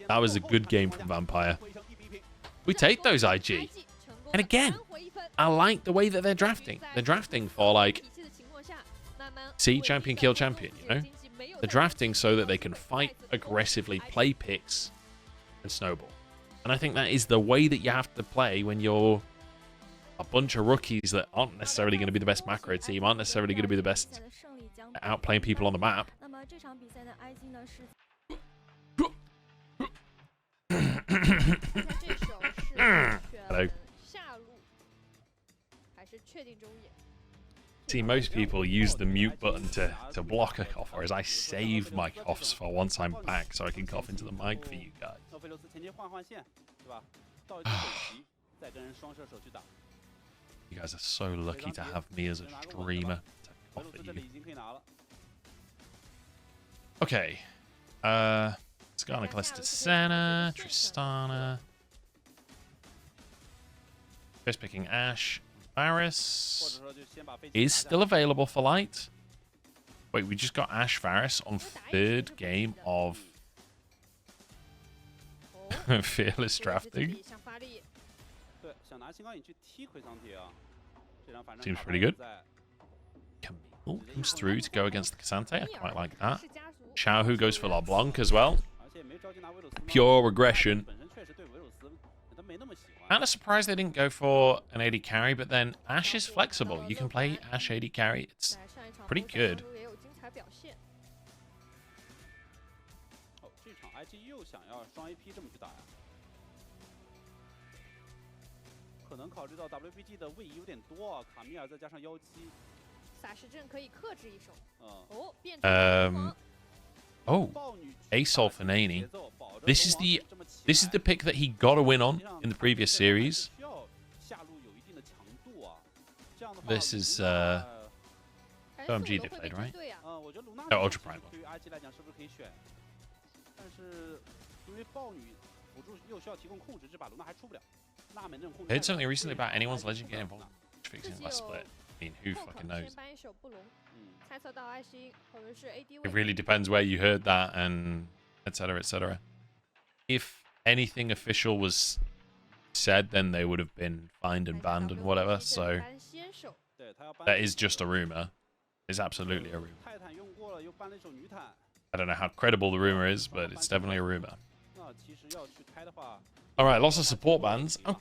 that was a good game from Vampire. We take those IG. And again, I like the way that they're drafting. They're drafting for, like, see champion, kill champion, you know? They're drafting so that they can fight aggressively, play picks, and snowball. And I think that is the way that you have to play when you're a bunch of rookies that aren't necessarily going to be the best macro team, aren't necessarily going to be the best at outplaying people on the map. Hello. See, most people use the mute button to block a cough, whereas I save my coughs for once I'm back so I can cough into the mic for you guys. You guys are so lucky to have me as a streamer to cough at you. Okay. Skarna Calista Senna, Tristana. First picking Ashe. Varus is still available for light. Wait, we just got Ashe Varus on third game of Fearless drafting. Seems pretty good. Camille comes through to go against the Cassante. I quite like that. Xiaohu goes for LeBlanc as well. Pure regression. Kind of surprised they didn't go for an AD carry, but then Ashe is flexible. You can play Ashe AD carry. It's pretty good. Oh, Asol for Nani. This is the pick that he got a win on in the previous series. This is OMG they played, right? Oh, Ultra Prime. I heard something recently about anyone's legend getting involved in fixing last split. I mean, who fucking knows? It really depends where you heard that and etc. etc. If anything official was said, then they would have been fined and banned and whatever. So that is just a rumor. It's absolutely a rumor. I don't know how credible the rumor is, but it's definitely a rumor. All right, lots of support bans. I'm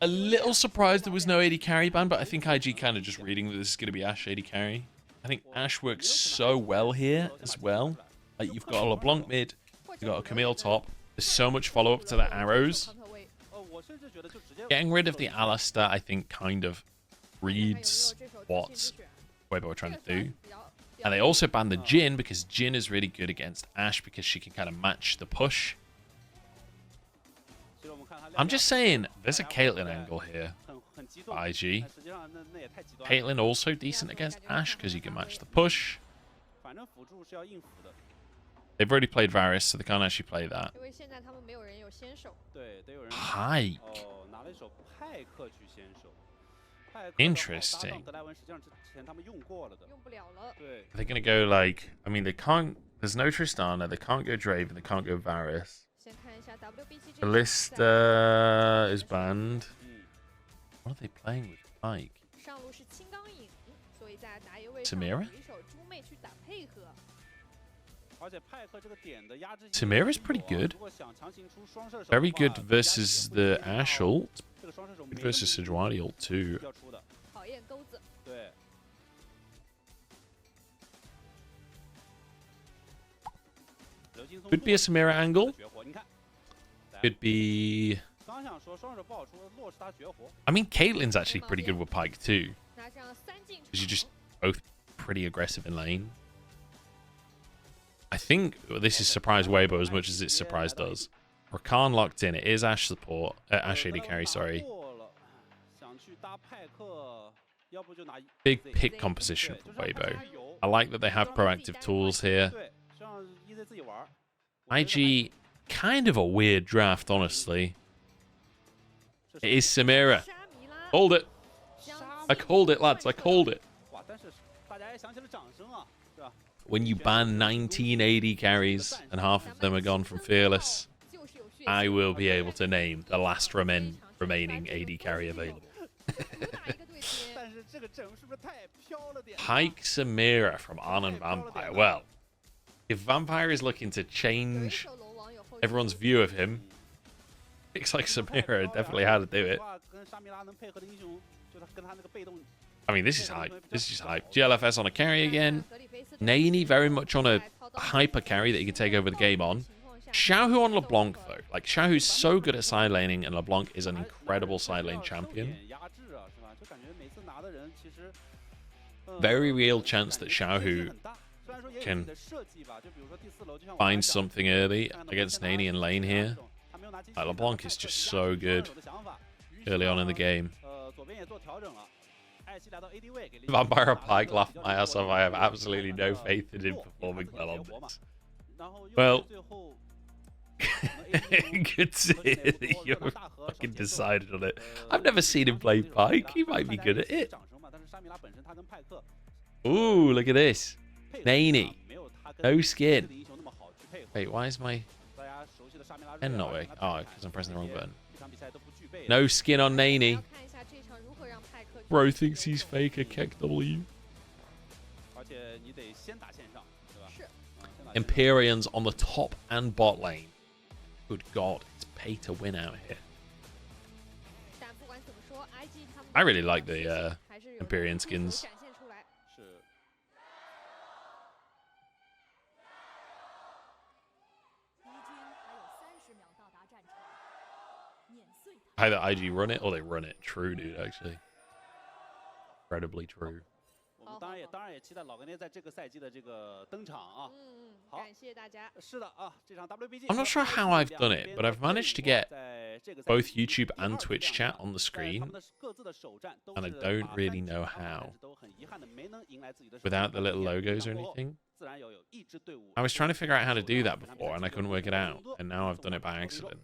a little surprised there was no AD carry ban, but I think IG kind of just reading that this is going to be Ashe AD carry. I think Ashe works so well here as well. Like, you've got a LeBlanc mid, you've got a Camille top. There's so much follow-up to the arrows. Getting rid of the Alistar, I think, kind of reads what Weibo are trying to do. And they also banned the Jhin because Jhin is really good against Ashe because she can kind of match the push. I'm just saying, there's a Caitlyn angle here for IG. Caitlyn also decent against Ashe because you can match the push. They've already played Varus, so they can't actually play that. Pike. Interesting. They're going to go like... I mean, they can't... There's no Tristana, they can't go Draven, they can't go Varus. Kalista is banned. What are they playing with Pike? Samira? Samira's pretty good. Very good versus the Ashe ult. Good versus Sejuani ult too. Could be a Samira angle. Could be I mean, Caitlyn's actually pretty good with Pyke too. Because you're just both pretty aggressive in lane. I think this is surprise Weibo as much as it's surprised us. Rakan locked in. It is Ashe support. Ashe AD carry, sorry. Big pick composition for Weibo. I like that they have proactive tools here. IG, kind of a weird draft, honestly. It is Samira. Hold it. I called it, lads. I called it. When you ban 19 AD carries and half of them are gone from Fearless, I will be able to name the last remaining AD carry available. Pyke Samira from Arnon Vampire. Well, if Vampire is looking to change everyone's view of him, looks like Samira definitely how to do it. I mean, this is hype. This is just hype. GLFS on a carry again. Nani very much on a hyper carry that you can take over the game on. Xiaohu on LeBlanc, though. Like, Xiaohu's so good at side laning, and LeBlanc is an incredible side lane champion. Very real chance that Xiaohu can find something early against Nani in lane here. Like, LeBlanc is just so good early on in the game. Vampire or Pyke laughed my ass off. I have absolutely no faith in him performing well on this. Well, good to hear that you're fucking decided on it. I've never seen him play Pyke. He might be good at it. Ooh, look at this. Nani. No skin. Wait, why is my pen not working? Oh, because I'm pressing the wrong button. No skin on Nani. Bro thinks he's fake a Keck W. Empyreans on the top and bot lane. Good God, it's pay to win out here. I really like the Empyrean skins. Either IG run it or they run it. True, dude, actually. Incredibly true. I'm not sure how I've done it, but I've managed to get both YouTube and Twitch chat on the screen, and I don't really know how. Without the little logos or anything. I was trying to figure out how to do that before, and I couldn't work it out, and now I've done it by accident.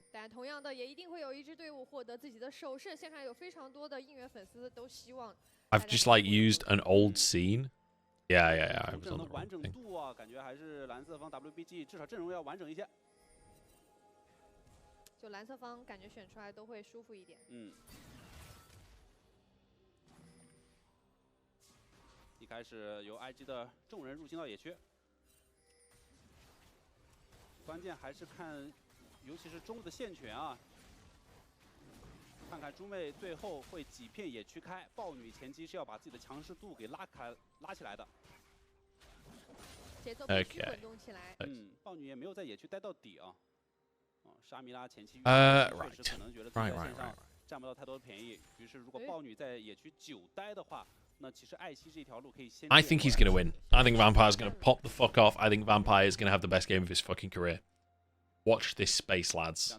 I've just like used an old scene. Yeah, I was on the wrong thing. Okay. Right. I think he's going to win. I think Vampire's going to pop the fuck off. I think Vampire is going to have the best game of his fucking career. Watch this space, lads.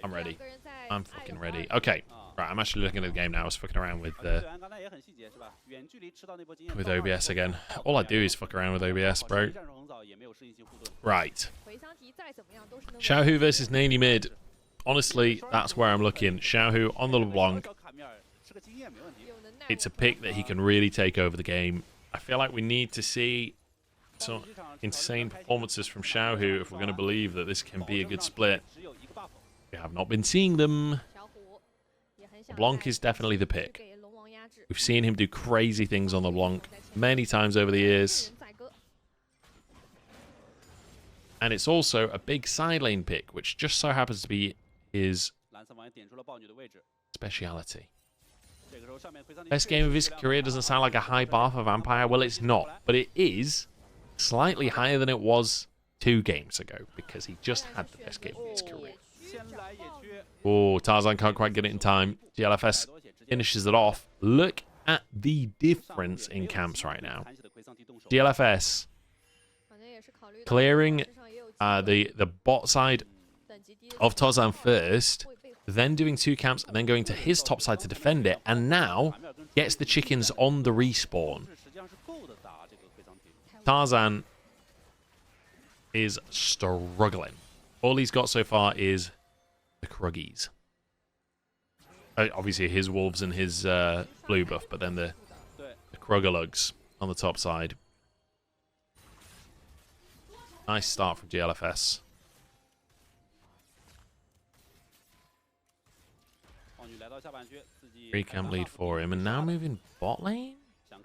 I'm ready. I'm fucking ready. Okay. Right, I'm actually looking at the game now. I was fucking around with OBS again. All I do is fuck around with OBS, bro. Right. Xiaohu versus Nani mid. Honestly, that's where I'm looking. Xiaohu on the LeBlanc. It's a pick that he can really take over the game. I feel like we need to see some insane performances from Xiaohu if we're going to believe that this can be a good split. We have not been seeing them. LeBlanc is definitely the pick. We've seen him do crazy things on LeBlanc many times over the years. And it's also a big side lane pick, which just so happens to be his speciality. Best game of his career doesn't sound like a high bar for Vampire. Well, it's not, but it is slightly higher than it was 2 games ago because he just had the best game of his career. Oh, Tarzan can't quite get it in time. GLFS finishes it off. Look at the difference in camps right now. GLFS clearing the bot side of Tarzan first, then doing 2 camps, and then going to his top side to defend it, and now gets the chickens on the respawn. Tarzan is struggling. All he's got so far is the Kruggies. Obviously his wolves and his blue buff, but then the Kruggalugs on the top side. Nice start from GLFS. 3-camp lead for him, and now moving bot lane? I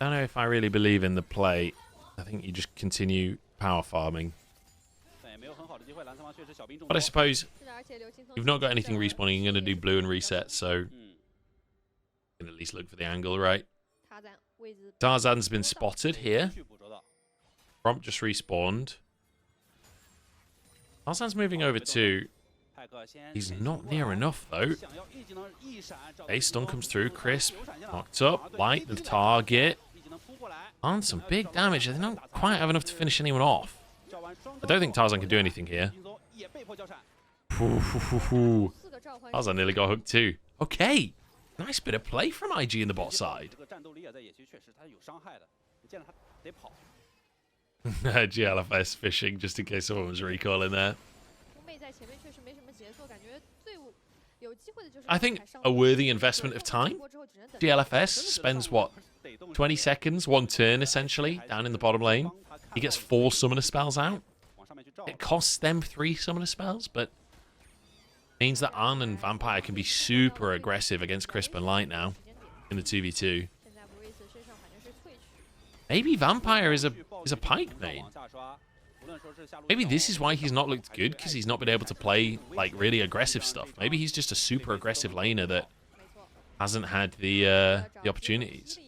don't know if I really believe in the play. I think you just continue power farming. But I suppose you've not got anything respawning, you're going to do blue and reset, so you can at least look for the angle, right? Tarzan's been spotted here. Prompt just respawned. Tarzan's moving over too. He's not near enough, though. A stun comes through. Crisp knocked up. Light the target. On some big damage. They don't quite have enough to finish anyone off. I don't think Tarzan can do anything here. Tarzan nearly got hooked too. Okay. Nice bit of play from IG in the bot side. GLFS fishing just in case someone was recalling there. I think a worthy investment of time. GLFS spends, what, 20 seconds, 1 turn, essentially, down in the bottom lane. He gets 4 summoner spells out. It costs them 3 summoner spells, but means that Arn and Vampire can be super aggressive against Crisp and Light now in the 2v2. Maybe Vampire is a Pyke main. Maybe this is why he's not looked good, because he's not been able to play like really aggressive stuff. Maybe he's just a super aggressive laner that hasn't had the opportunities.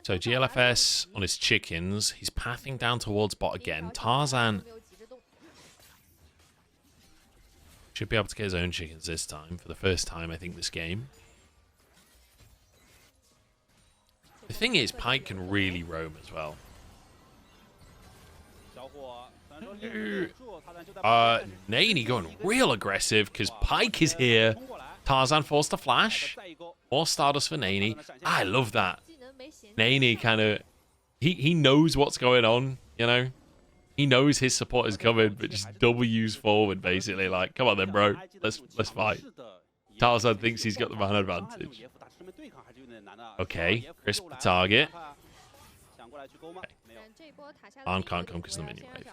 So GLFS on his chickens. He's pathing down towards bot again. Tarzan should be able to get his own chickens this time. For the first time, I think, this game. The thing is, Pyke can really roam as well. Naney going real aggressive because Pyke is here. Tarzan forced to flash. More Stardust for Naney. I love that. Naney kind of... He knows what's going on, you know? He knows his support is coming, but just W's forward, basically. Like, come on then, bro. Let's fight. Tarzan thinks he's got the man advantage. Okay, crisp the target. Okay. Arn can't come because of the minion wave.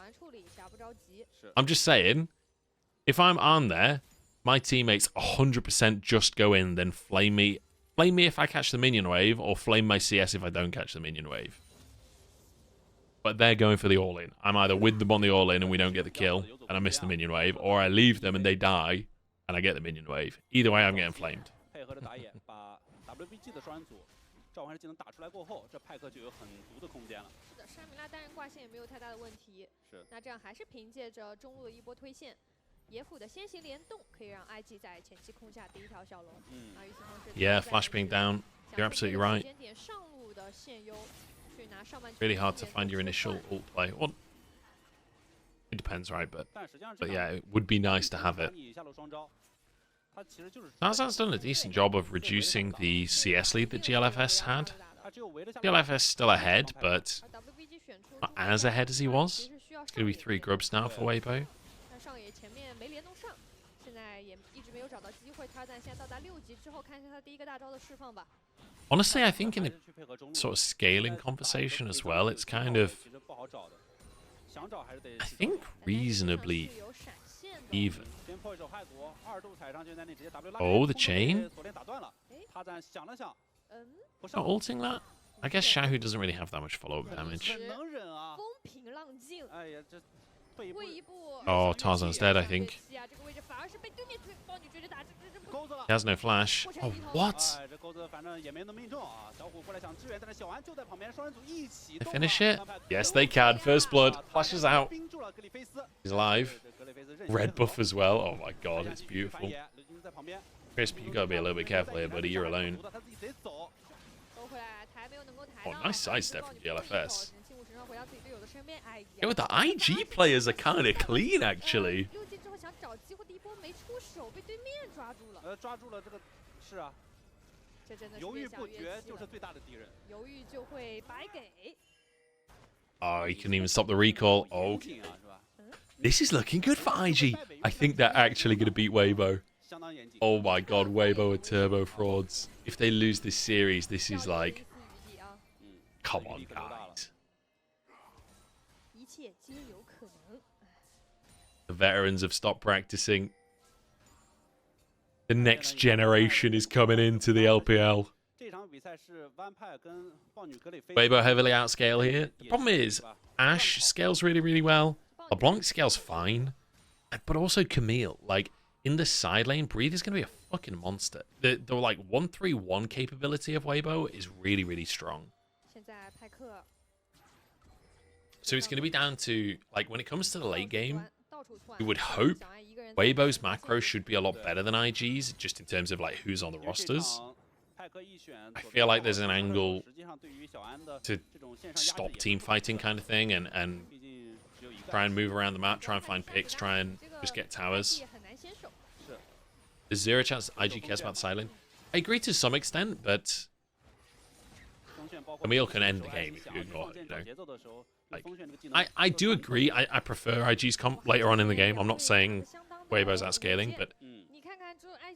I'm just saying, if I'm Arn there, my teammates 100% just go in, then flame me. Flame me if I catch the minion wave, or flame my CS if I don't catch the minion wave. But they're going for the all-in. I'm either with them on the all-in and we don't get the kill, and I miss the minion wave, or I leave them and they die, and I get the minion wave. Either way, I'm getting flamed. Yeah, flash being down. You're absolutely right. Really hard to find your initial ult play. Well, it depends, right? But yeah, it would be nice to have it. Tarzan's done a decent job of reducing the CS lead that GLFS had. GLFS still ahead, but not as ahead as he was. It's going to be 3 grubs now for Weibo. Honestly, I think in the sort of scaling conversation as well, it's kind of, I think, reasonably Even. Oh, the chain. Not ulting that? I guess Xiaohu doesn't really have that much follow-up damage. Oh, Tarzan's dead, I think. He has no flash. Oh, what? They finish it? Yes, they can. First blood. Flashes out. He's alive. Red buff as well. Oh my god, it's beautiful. Crisp, you gotta be a little bit careful here, buddy. You're alone. Oh, nice sidestep from the LFS. Yo, the IG players are kind of clean, actually. Oh, he couldn't even stop the recall. Oh, this is looking good for IG. I think they're actually going to beat Weibo. Oh my god, Weibo are turbo frauds. If they lose this series, this is like... Come on, guys. The veterans have stopped practicing. The next generation is coming into the LPL. Weibo heavily outscale here. The problem is, Ashe scales really, really well. LeBlanc scales fine. But also Camille. Like, in the side lane, Breathe is going to be a fucking monster. The like 1-3-1 capability of Weibo is really, really strong. So it's going to be down to, like, when it comes to the late game, you would hope Weibo's macro should be a lot better than IG's, just in terms of, like, who's on the rosters. I feel like there's an angle to stop team fighting kind of thing and try and move around the map, try and find picks, try and just get towers. There's zero chance IG cares about the side lane. I agree to some extent, but Camille can end the game if you ignore it, you know? Like, I do agree. I prefer IG's comp later on in the game. I'm not saying Weibo's outscaling, but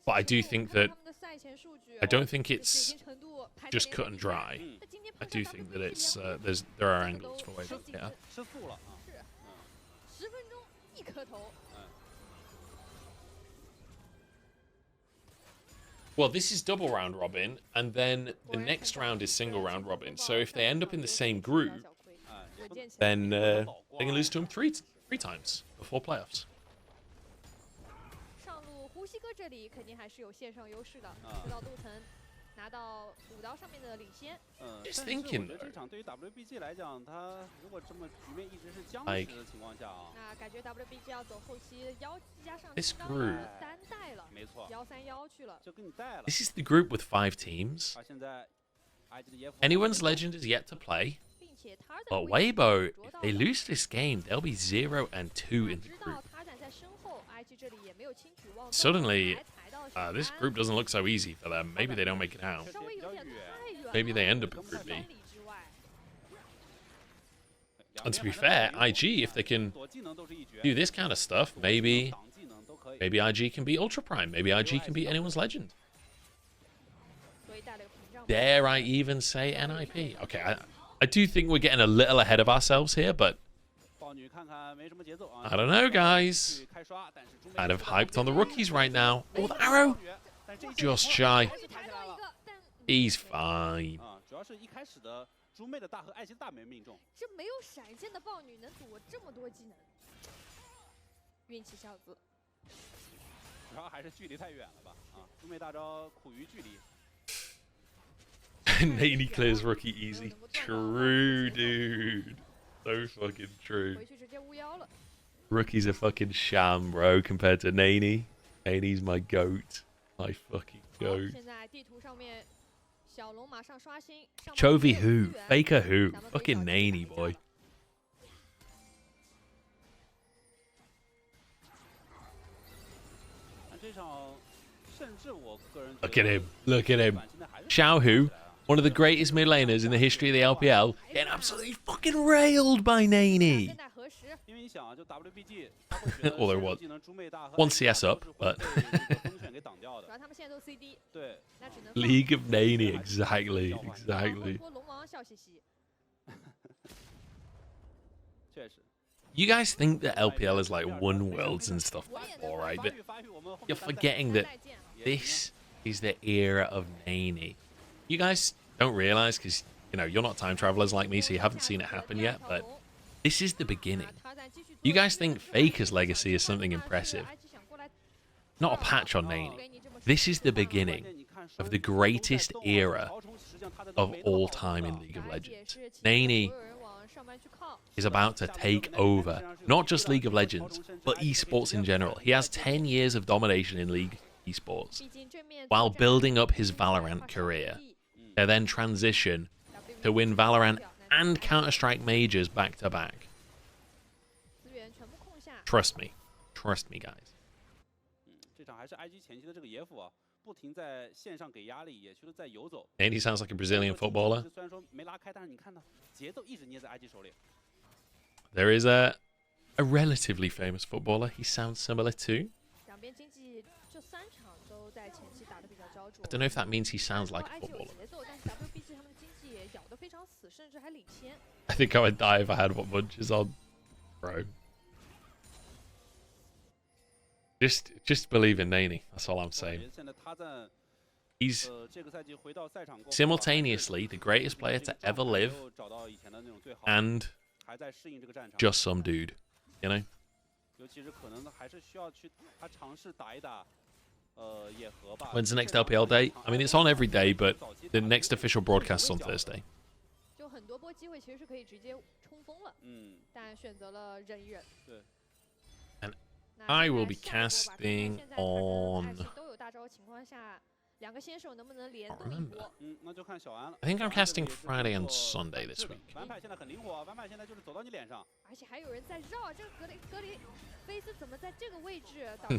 I do think that I don't think it's just cut and dry. I do think that it's there are angles for Weibo. Yeah. Well, this is double round robin, and then the next round is single round robin. So if they end up in the same group, then they can lose to them three times before playoffs. Just thinking, like, this group, this is the group with 5 teams. Anyone's legend is yet to play. But Weibo, if they lose this game, they'll be 0-2 in the group. Suddenly, this group doesn't look so easy for them. Maybe they don't make it out. Maybe they end up in Group B. And to be fair, IG, if they can do this kind of stuff, maybe IG can beat Ultra Prime. Maybe IG can beat anyone's legend. Dare I even say NIP? Okay, I do think we're getting a little ahead of ourselves here, but I don't know, guys. Kind of hyped on the rookies right now. Oh, the arrow! Just shy. He's fine. Nani clears rookie easy. True, dude. So fucking true. Rookie's a fucking sham, bro, compared to Nani. Nani's my goat. My fucking goat. Chovy who? Faker who? Fucking Nani, boy. Look at him. Look at him. Xiaohu, one of the greatest mid laners in the history of the LPL, getting absolutely fucking railed by Nani. Although what? One CS up, but League of Nani, exactly. You guys think that LPL is like won worlds and stuff before, right? But you're forgetting that this is the era of Nani. You guys don't realize because, you know, you're not time travelers like me, so you haven't seen it happen yet, but this is the beginning. You guys think Faker's legacy is something impressive. Not a patch on Nani. This is the beginning of the greatest era of all time in League of Legends. Nani is about to take over not just League of Legends, but esports in general. He has 10 years of domination in League esports while building up his Valorant career. They then transition to win Valorant and Counter-Strike majors back to back. Trust me. Trust me, guys. And he sounds like a Brazilian footballer. There is a relatively famous footballer he sounds similar to. I don't know if that means he sounds like a footballer. I think I would die if I had what Munch is on. Bro. Just believe in Nani. That's all I'm saying. He's simultaneously the greatest player to ever live and just some dude, you know? When's the next LPL day? I mean, it's on every day, but the next official broadcast is on Thursday. And I will be casting on... I can't remember. I think I'm casting Friday and Sunday this week.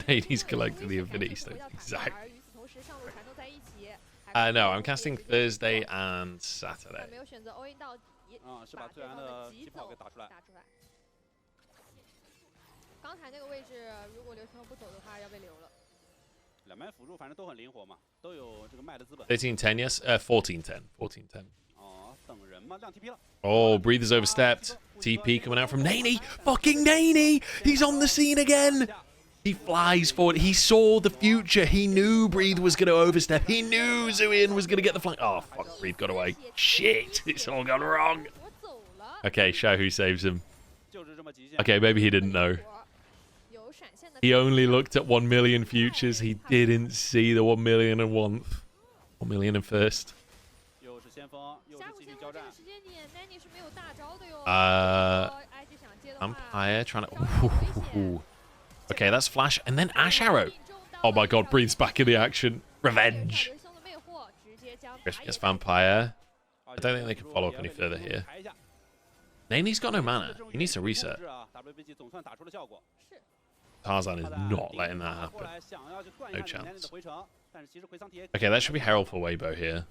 Nadi's collecting the Infinity Stones. Exactly. No, I'm casting Thursday and Saturday. $13.10, yes. 14.10. 14.10. Oh, Breather's overstepped. TP coming out from Nani. Fucking Nani! He's on the scene again. He flies forward. He saw the future. He knew Breathe was going to overstep. He knew Zuin was going to get the flank. Oh, fuck. Breathe got away. Shit. It's all gone wrong. Okay, Xiaohu saves him. Okay, maybe he didn't know. He only looked at 1 million futures. He didn't see the 1 million and 1 million and first. Vampire trying to... Ooh. Okay, that's Flash. And then Ash Arrow. Oh my god, Breathes back in the action. Revenge. Chris gets Vampire. I don't think they can follow up any further here. Nani's got no mana. He needs to reset. Tarzan is not letting that happen. No chance. Okay, that should be Herald for Weibo here.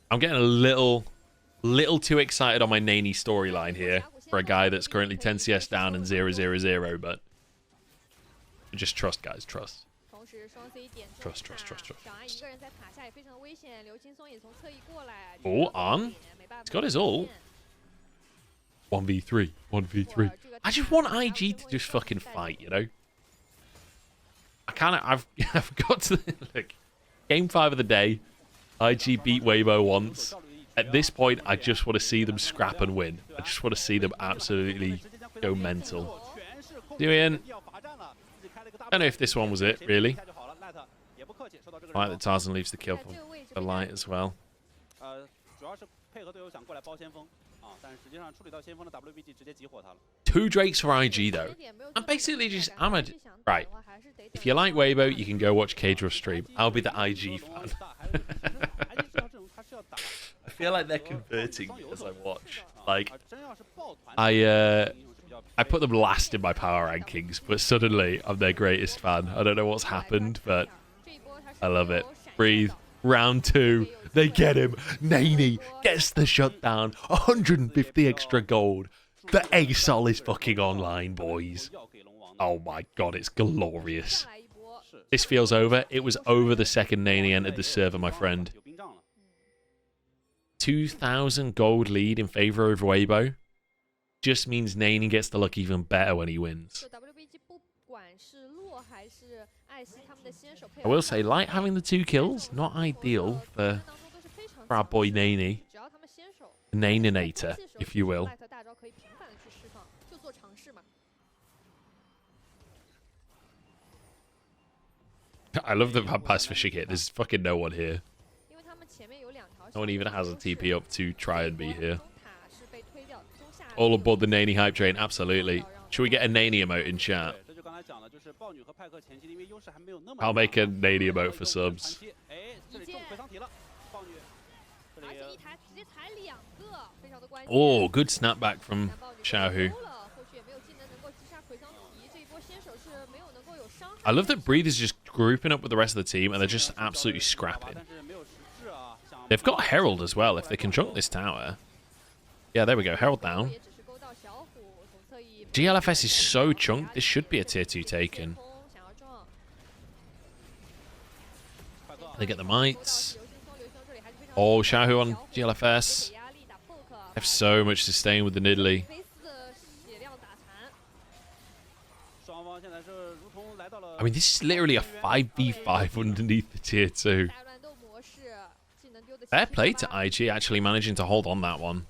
I'm getting a little too excited on my Nani storyline here for a guy that's currently 10 CS down and 0-0-0, but just trust, guys. Trust. Trust. Oh, on. He's got his ult. 1v3. 1v3. I just want IG to just fucking fight, you know? I've got to... Look, game 5 of the day. IG beat Weibo once. At this point, I just want to see them scrap and win. I just want to see them absolutely go mental. Doing... I don't know if this one was it, really. I like that Tarzan leaves the kill for the light as well. Two Drakes for IG, though. I'm basically just... Right. If you like Weibo, you can go watch Kadra stream. I'll be the IG fan. I feel like they're converting me as I watch. Like, I put them last in my power rankings, but suddenly I'm their greatest fan. I don't know what's happened, but I love it. Breathe. Round 2. They get him. Nani gets the shutdown. 150 extra gold. The ASOL is fucking online, boys. Oh my god, it's glorious. This feels over. It was over the second Nani entered the server, my friend. 2,000 gold lead in favor of Weibo. just means Nani gets to look even better when he wins. I will say, Light having the 2 kills, not ideal for our boy Nani. The Naninator, if you will. I love the Vampire's fishing it. There's fucking no one here. No one even has a TP up to try and be here. All aboard the Nani hype train, absolutely. Should we get a Nani emote in chat? I'll make a Nani emote for subs. Oh, good snapback from Xiaohu. I love that Breathe is just grouping up with the rest of the team and they're just absolutely scrapping. They've got Herald as well if they can junk this tower. Yeah, there we go. Herald down. GLFS is so chunked. This should be a tier 2 taken. They get the mites. Oh, Xiaohu on GLFS. They have so much sustain with the Nidalee. I mean, this is literally a 5v5 underneath the tier 2. Fair play to IG actually managing to hold on that one.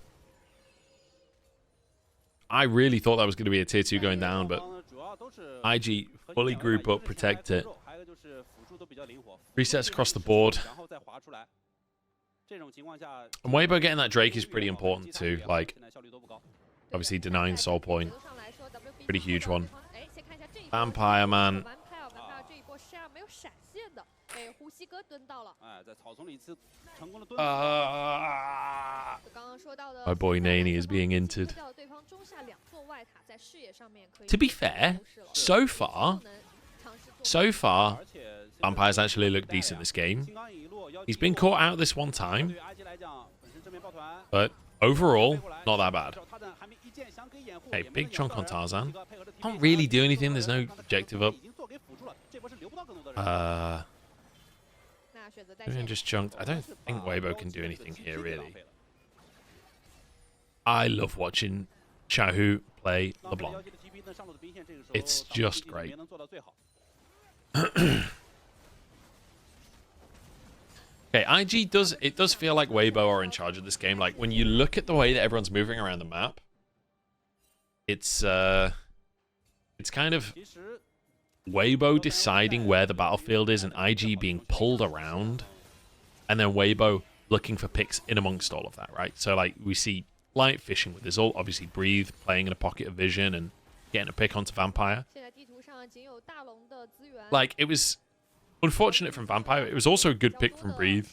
I really thought that was going to be a tier 2 going down, but IG fully group up, protect it. Resets across the board. And Weibo getting that Drake is pretty important too. Like, obviously denying Soul Point. Pretty huge one. Vampire, man. My boy Nani is being entered. To be fair, so far, Vampire's actually looked decent this game. He's been caught out this one time, but overall, not that bad. Okay, big chunk on Tarzan. Can't really do anything. There's no objective up. Just chunked. I don't think Weibo can do anything here, really. I love watching Xiaohu play LeBlanc. It's just great. Okay, IG does feel like Weibo are in charge of this game. Like, when you look at the way that everyone's moving around the map, it's kind of Weibo deciding where the battlefield is and IG being pulled around, and then Weibo looking for picks in amongst all of that, right? So, like, we see Light fishing with his ult, obviously Breathe playing in a pocket of vision and getting a pick onto Vampire. Like, it was unfortunate from Vampire. It was also a good pick from Breathe.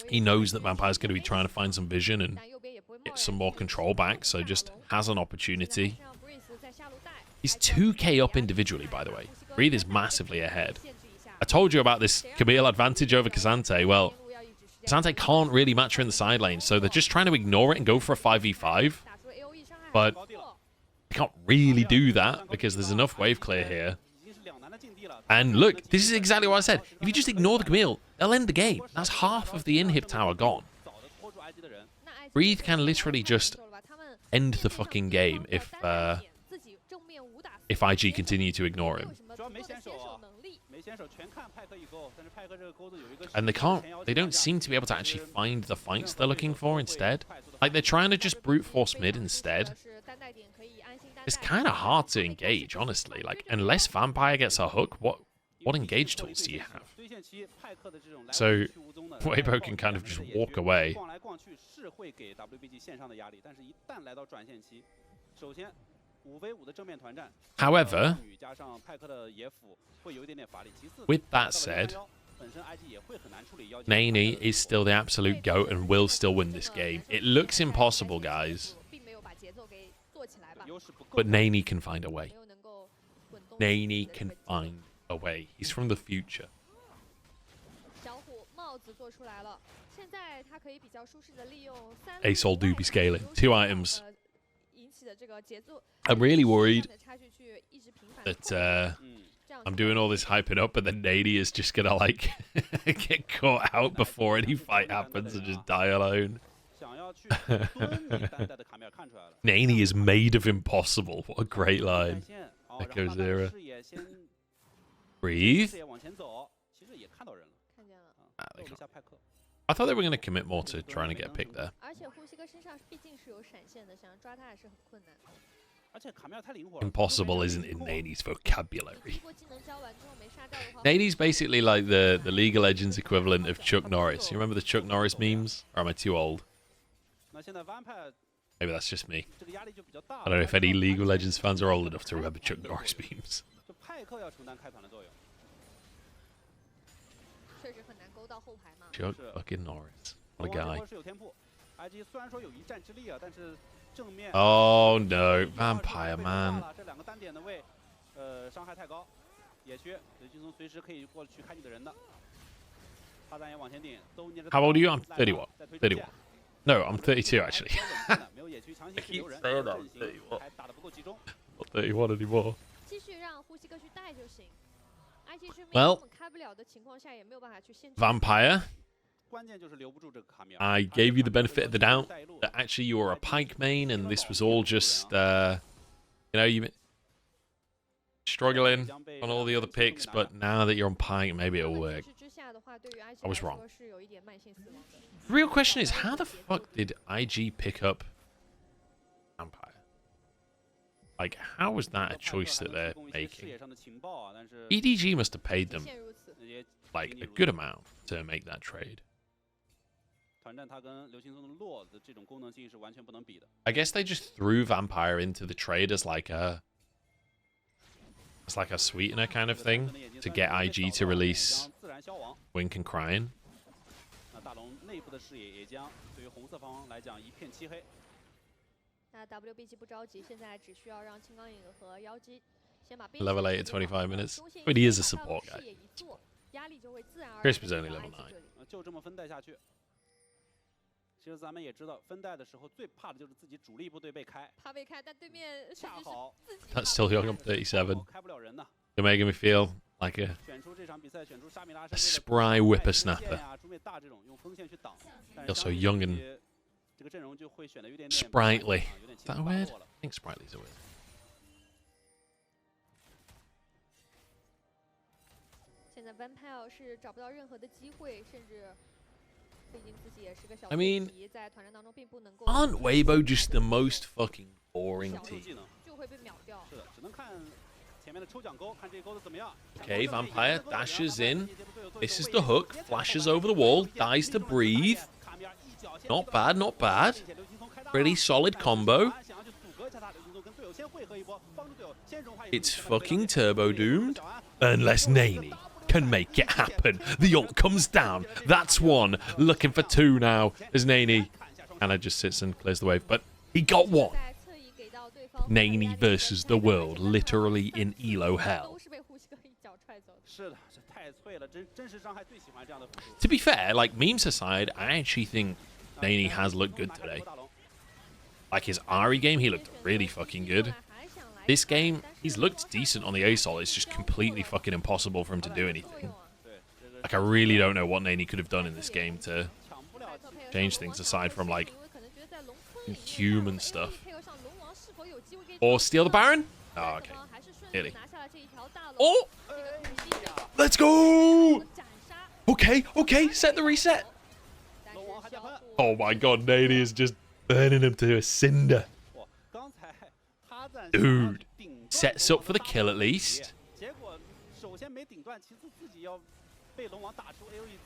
He knows that Vampire's going to be trying to find some vision and get some more control back, so just has an opportunity. He's 2k up individually, by the way. Breathe is massively ahead. I told you about this Camille advantage over K'Sante. Well, K'Sante can't really match her in the side lane, so they're just trying to ignore it and go for a 5v5. But they can't really do that because there's enough wave clear here. And look, this is exactly what I said. If you just ignore the Camille, they'll end the game. That's half of the inhib tower gone. Breathe can literally just end the fucking game if IG continue to ignore him. And they don't seem to be able to actually find the fights they're looking for instead. Like, they're trying to just brute force mid instead. It's kind of hard to engage, honestly. Like, unless Vampire gets a hook, what engage tools do you have? So, Weibo can kind of just walk away. However, with that said, Nani is still the absolute GOAT and will still win this game. It looks impossible, guys. But Nani can find a way. Nani can find a way. He's from the future. Asol do be scaling. 2 items. I'm really worried that I'm doing all this hyping up, but then Nani is just gonna, like, get caught out before any fight happens and just die alone. Nani is made of impossible. What a great line. Echo Zero. Breathe. I thought they were going to commit more to trying to get a pick there. Impossible isn't in Nani's vocabulary. Nani's basically like the League of Legends equivalent of Chuck Norris. You remember the Chuck Norris memes? Or am I too old? Maybe that's just me. I don't know if any League of Legends fans are old enough to remember Chuck Norris memes. Chuck fucking Norris. What a guy. Oh no, Vampire, man. How old are you? I'm 31. 31. No, I'm 32 actually. I keep saying that I'm 31. Not 31 anymore. Well, Vampire, I gave you the benefit of the doubt that actually you were a Pike main and this was all just, you know, you struggling on all the other picks, but now that you're on Pike, maybe it'll work. I was wrong. The real question is, how the fuck did IG pick up Vampire? Like, how was that a choice that they're making? EDG must have paid them, like, a good amount to make that trade. I guess they just threw Vampire into the trade as like a sweetener kind of thing to get IG to release Wink and Crying. Level 8 at 25 minutes. But he is a support guy. Crisp is only level 9. That's still young, I'm 37. You're making me feel like a spry whippersnapper. You're so young and sprightly. Is that a word? I think sprightly is a word. I mean, aren't Weibo just the most fucking boring team? Okay, Vampire dashes in. This is the hook. Flashes over the wall. Dies to breathe. Not bad, not bad. Pretty solid combo. It's fucking turbo doomed. Unless Nani can make it happen. The ult comes down. That's one. Looking for two now as Nani kind of just sits and clears the wave. But he got one. Nani versus the world. Literally in Elo hell. To be fair, like, memes aside, I actually think Nani has looked good today. Like his Ari game, he looked really fucking good. This game, he's looked decent on the ASOL. It's just completely fucking impossible for him to do anything. Like, I really don't know what Nani could have done in this game to change things aside from, like, human stuff. Or steal the Baron? Oh, okay. Nearly. Oh! Let's go! Okay, okay, set the reset. Oh my god, Nani is just burning him to a cinder. Dude, sets up for the kill at least.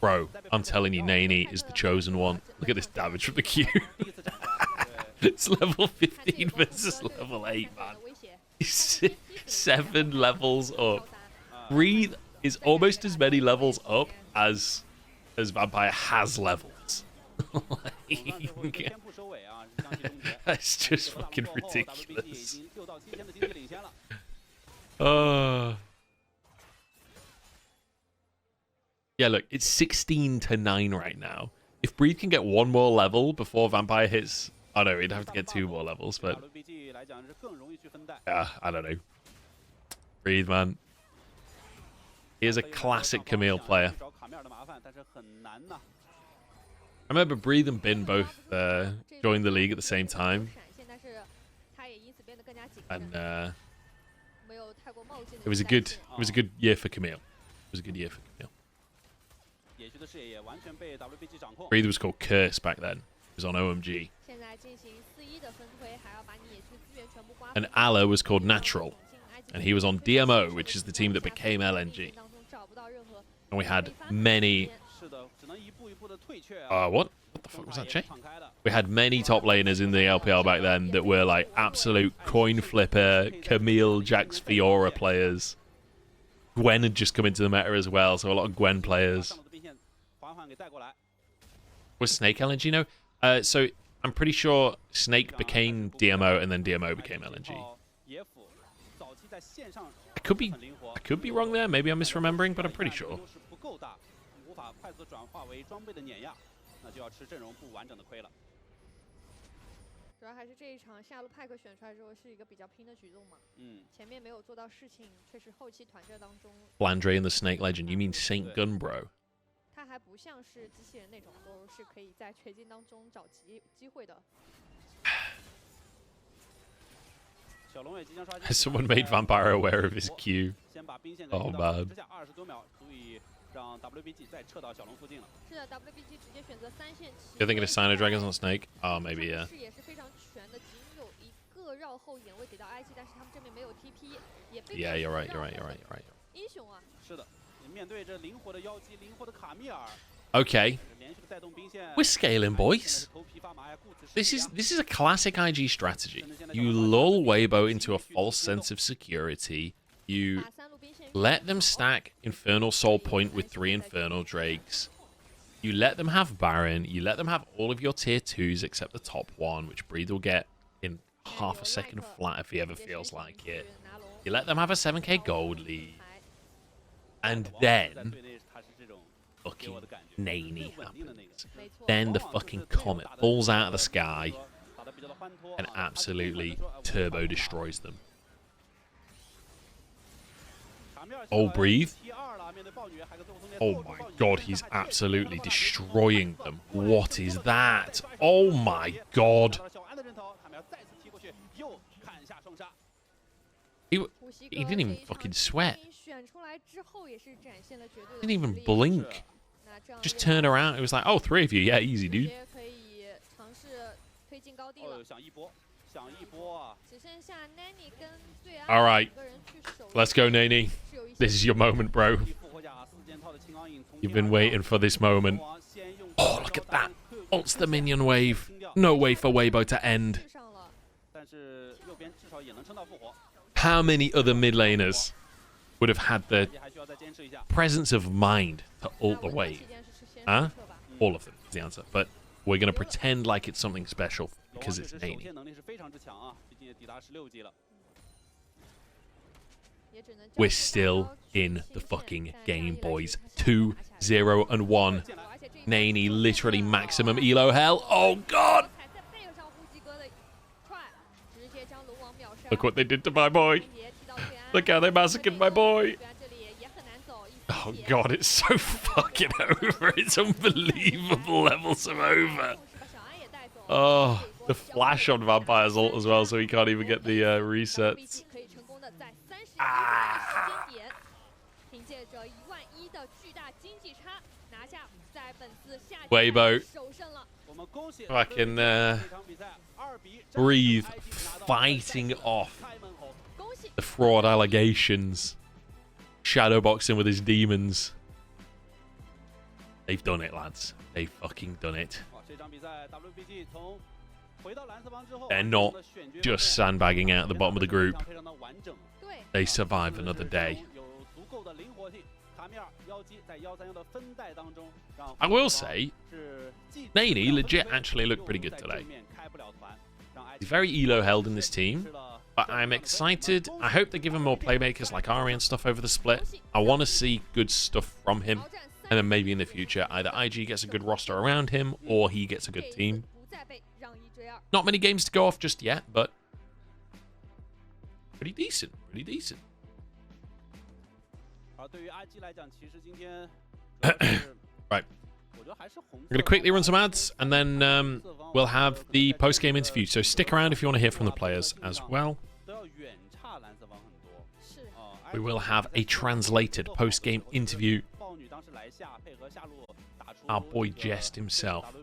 Bro, I'm telling you, Nani is the chosen one. Look at this damage from the Q. It's level 15 versus level 8, man. He's 7 levels up. Breathe is almost as many levels up as Vampire has levels. Like, that's just fucking ridiculous. Yeah, look, it's 16-9 right now. If Breathe can get one more level before Vampire hits... Oh no, he'd have to get 2 more levels, but... Yeah, I don't know. Breathe, man. He is a classic Camille player. remember Breathe and Bin both joined the league at the same time. And it was a good year for Camille. It was a good year for Camille. Breathe was called Curse back then. It was on OMG. And Allah was called Natural. And he was on DMO, which is the team that became LNG. And we had many... What the fuck was that, Jay? We had many top laners in the LPL back then that were like absolute coin flipper, Camille, Jax, Fiora players. Gwen had just come into the meta as well, so a lot of Gwen players. Was Snake LNG? No. So I'm pretty sure Snake became DMO and then DMO became LNG. I could be wrong there. Maybe I'm misremembering, but I'm pretty sure. Blandre and the Snake Legend. You mean Saint Gunbro? Has someone made Vampire aware of his Q? Oh, man. You're thinking of Sino Dragons on Snake? Oh, maybe, yeah. Yeah, you're right. Okay. We're scaling, boys. This is a classic IG strategy. You lull Weibo into a false sense of security. You let them stack Infernal Soul Point with 3 Infernal Drakes. You let them have Baron. You let them have all of your tier 2s except the top one, which Breathe will get in half a second flat if he ever feels like it. You let them have a 7k gold lead. And then fucking Naney happens. Then the fucking comet falls out of the sky and absolutely turbo destroys them. Oh, Breathe. Oh my god, he's absolutely destroying them. What is that? Oh my god. He didn't even fucking sweat. Didn't even blink. Just turn around. It was like, oh, 3 of you. Yeah, easy, dude. All right. Let's go, Naney. This is your moment, bro. You've been waiting for this moment. Oh, look at that. Ults the minion wave. No way for Weibo to end. How many other mid laners would have had the presence of mind to ult the wave? Huh? All of them is the answer. But we're going to pretend like it's something special because it's Naney. We're still in the fucking game, boys. 2-0-1. Naney literally maximum elo hell. Oh, God. Look what they did to my boy. Look how they massacred my boy. Oh, God, it's so fucking over. It's unbelievable levels of over. Oh, the flash on Vampire's ult as well, so he can't even get the resets. Ah. Weibo. Fucking Breathe fighting off the fraud allegations. Shadowboxing with his demons. They've done it, lads. They've fucking done it. They're not just sandbagging out at the bottom of the group. They survive another day. I will say, Naney legit actually looked pretty good today. He's very elo held in this team, but I'm excited. I hope they give him more playmakers like Ari and stuff over the split. I want to see good stuff from him, and then maybe in the future either IG gets a good roster around him or he gets a good team. Not many games to go off just yet, but pretty decent. Pretty decent. Right. going to quickly run some ads, and then we'll have the post-game interview. So stick around if you want to hear from the players as well. We will have a translated post-game interview. Our boy Jest himself.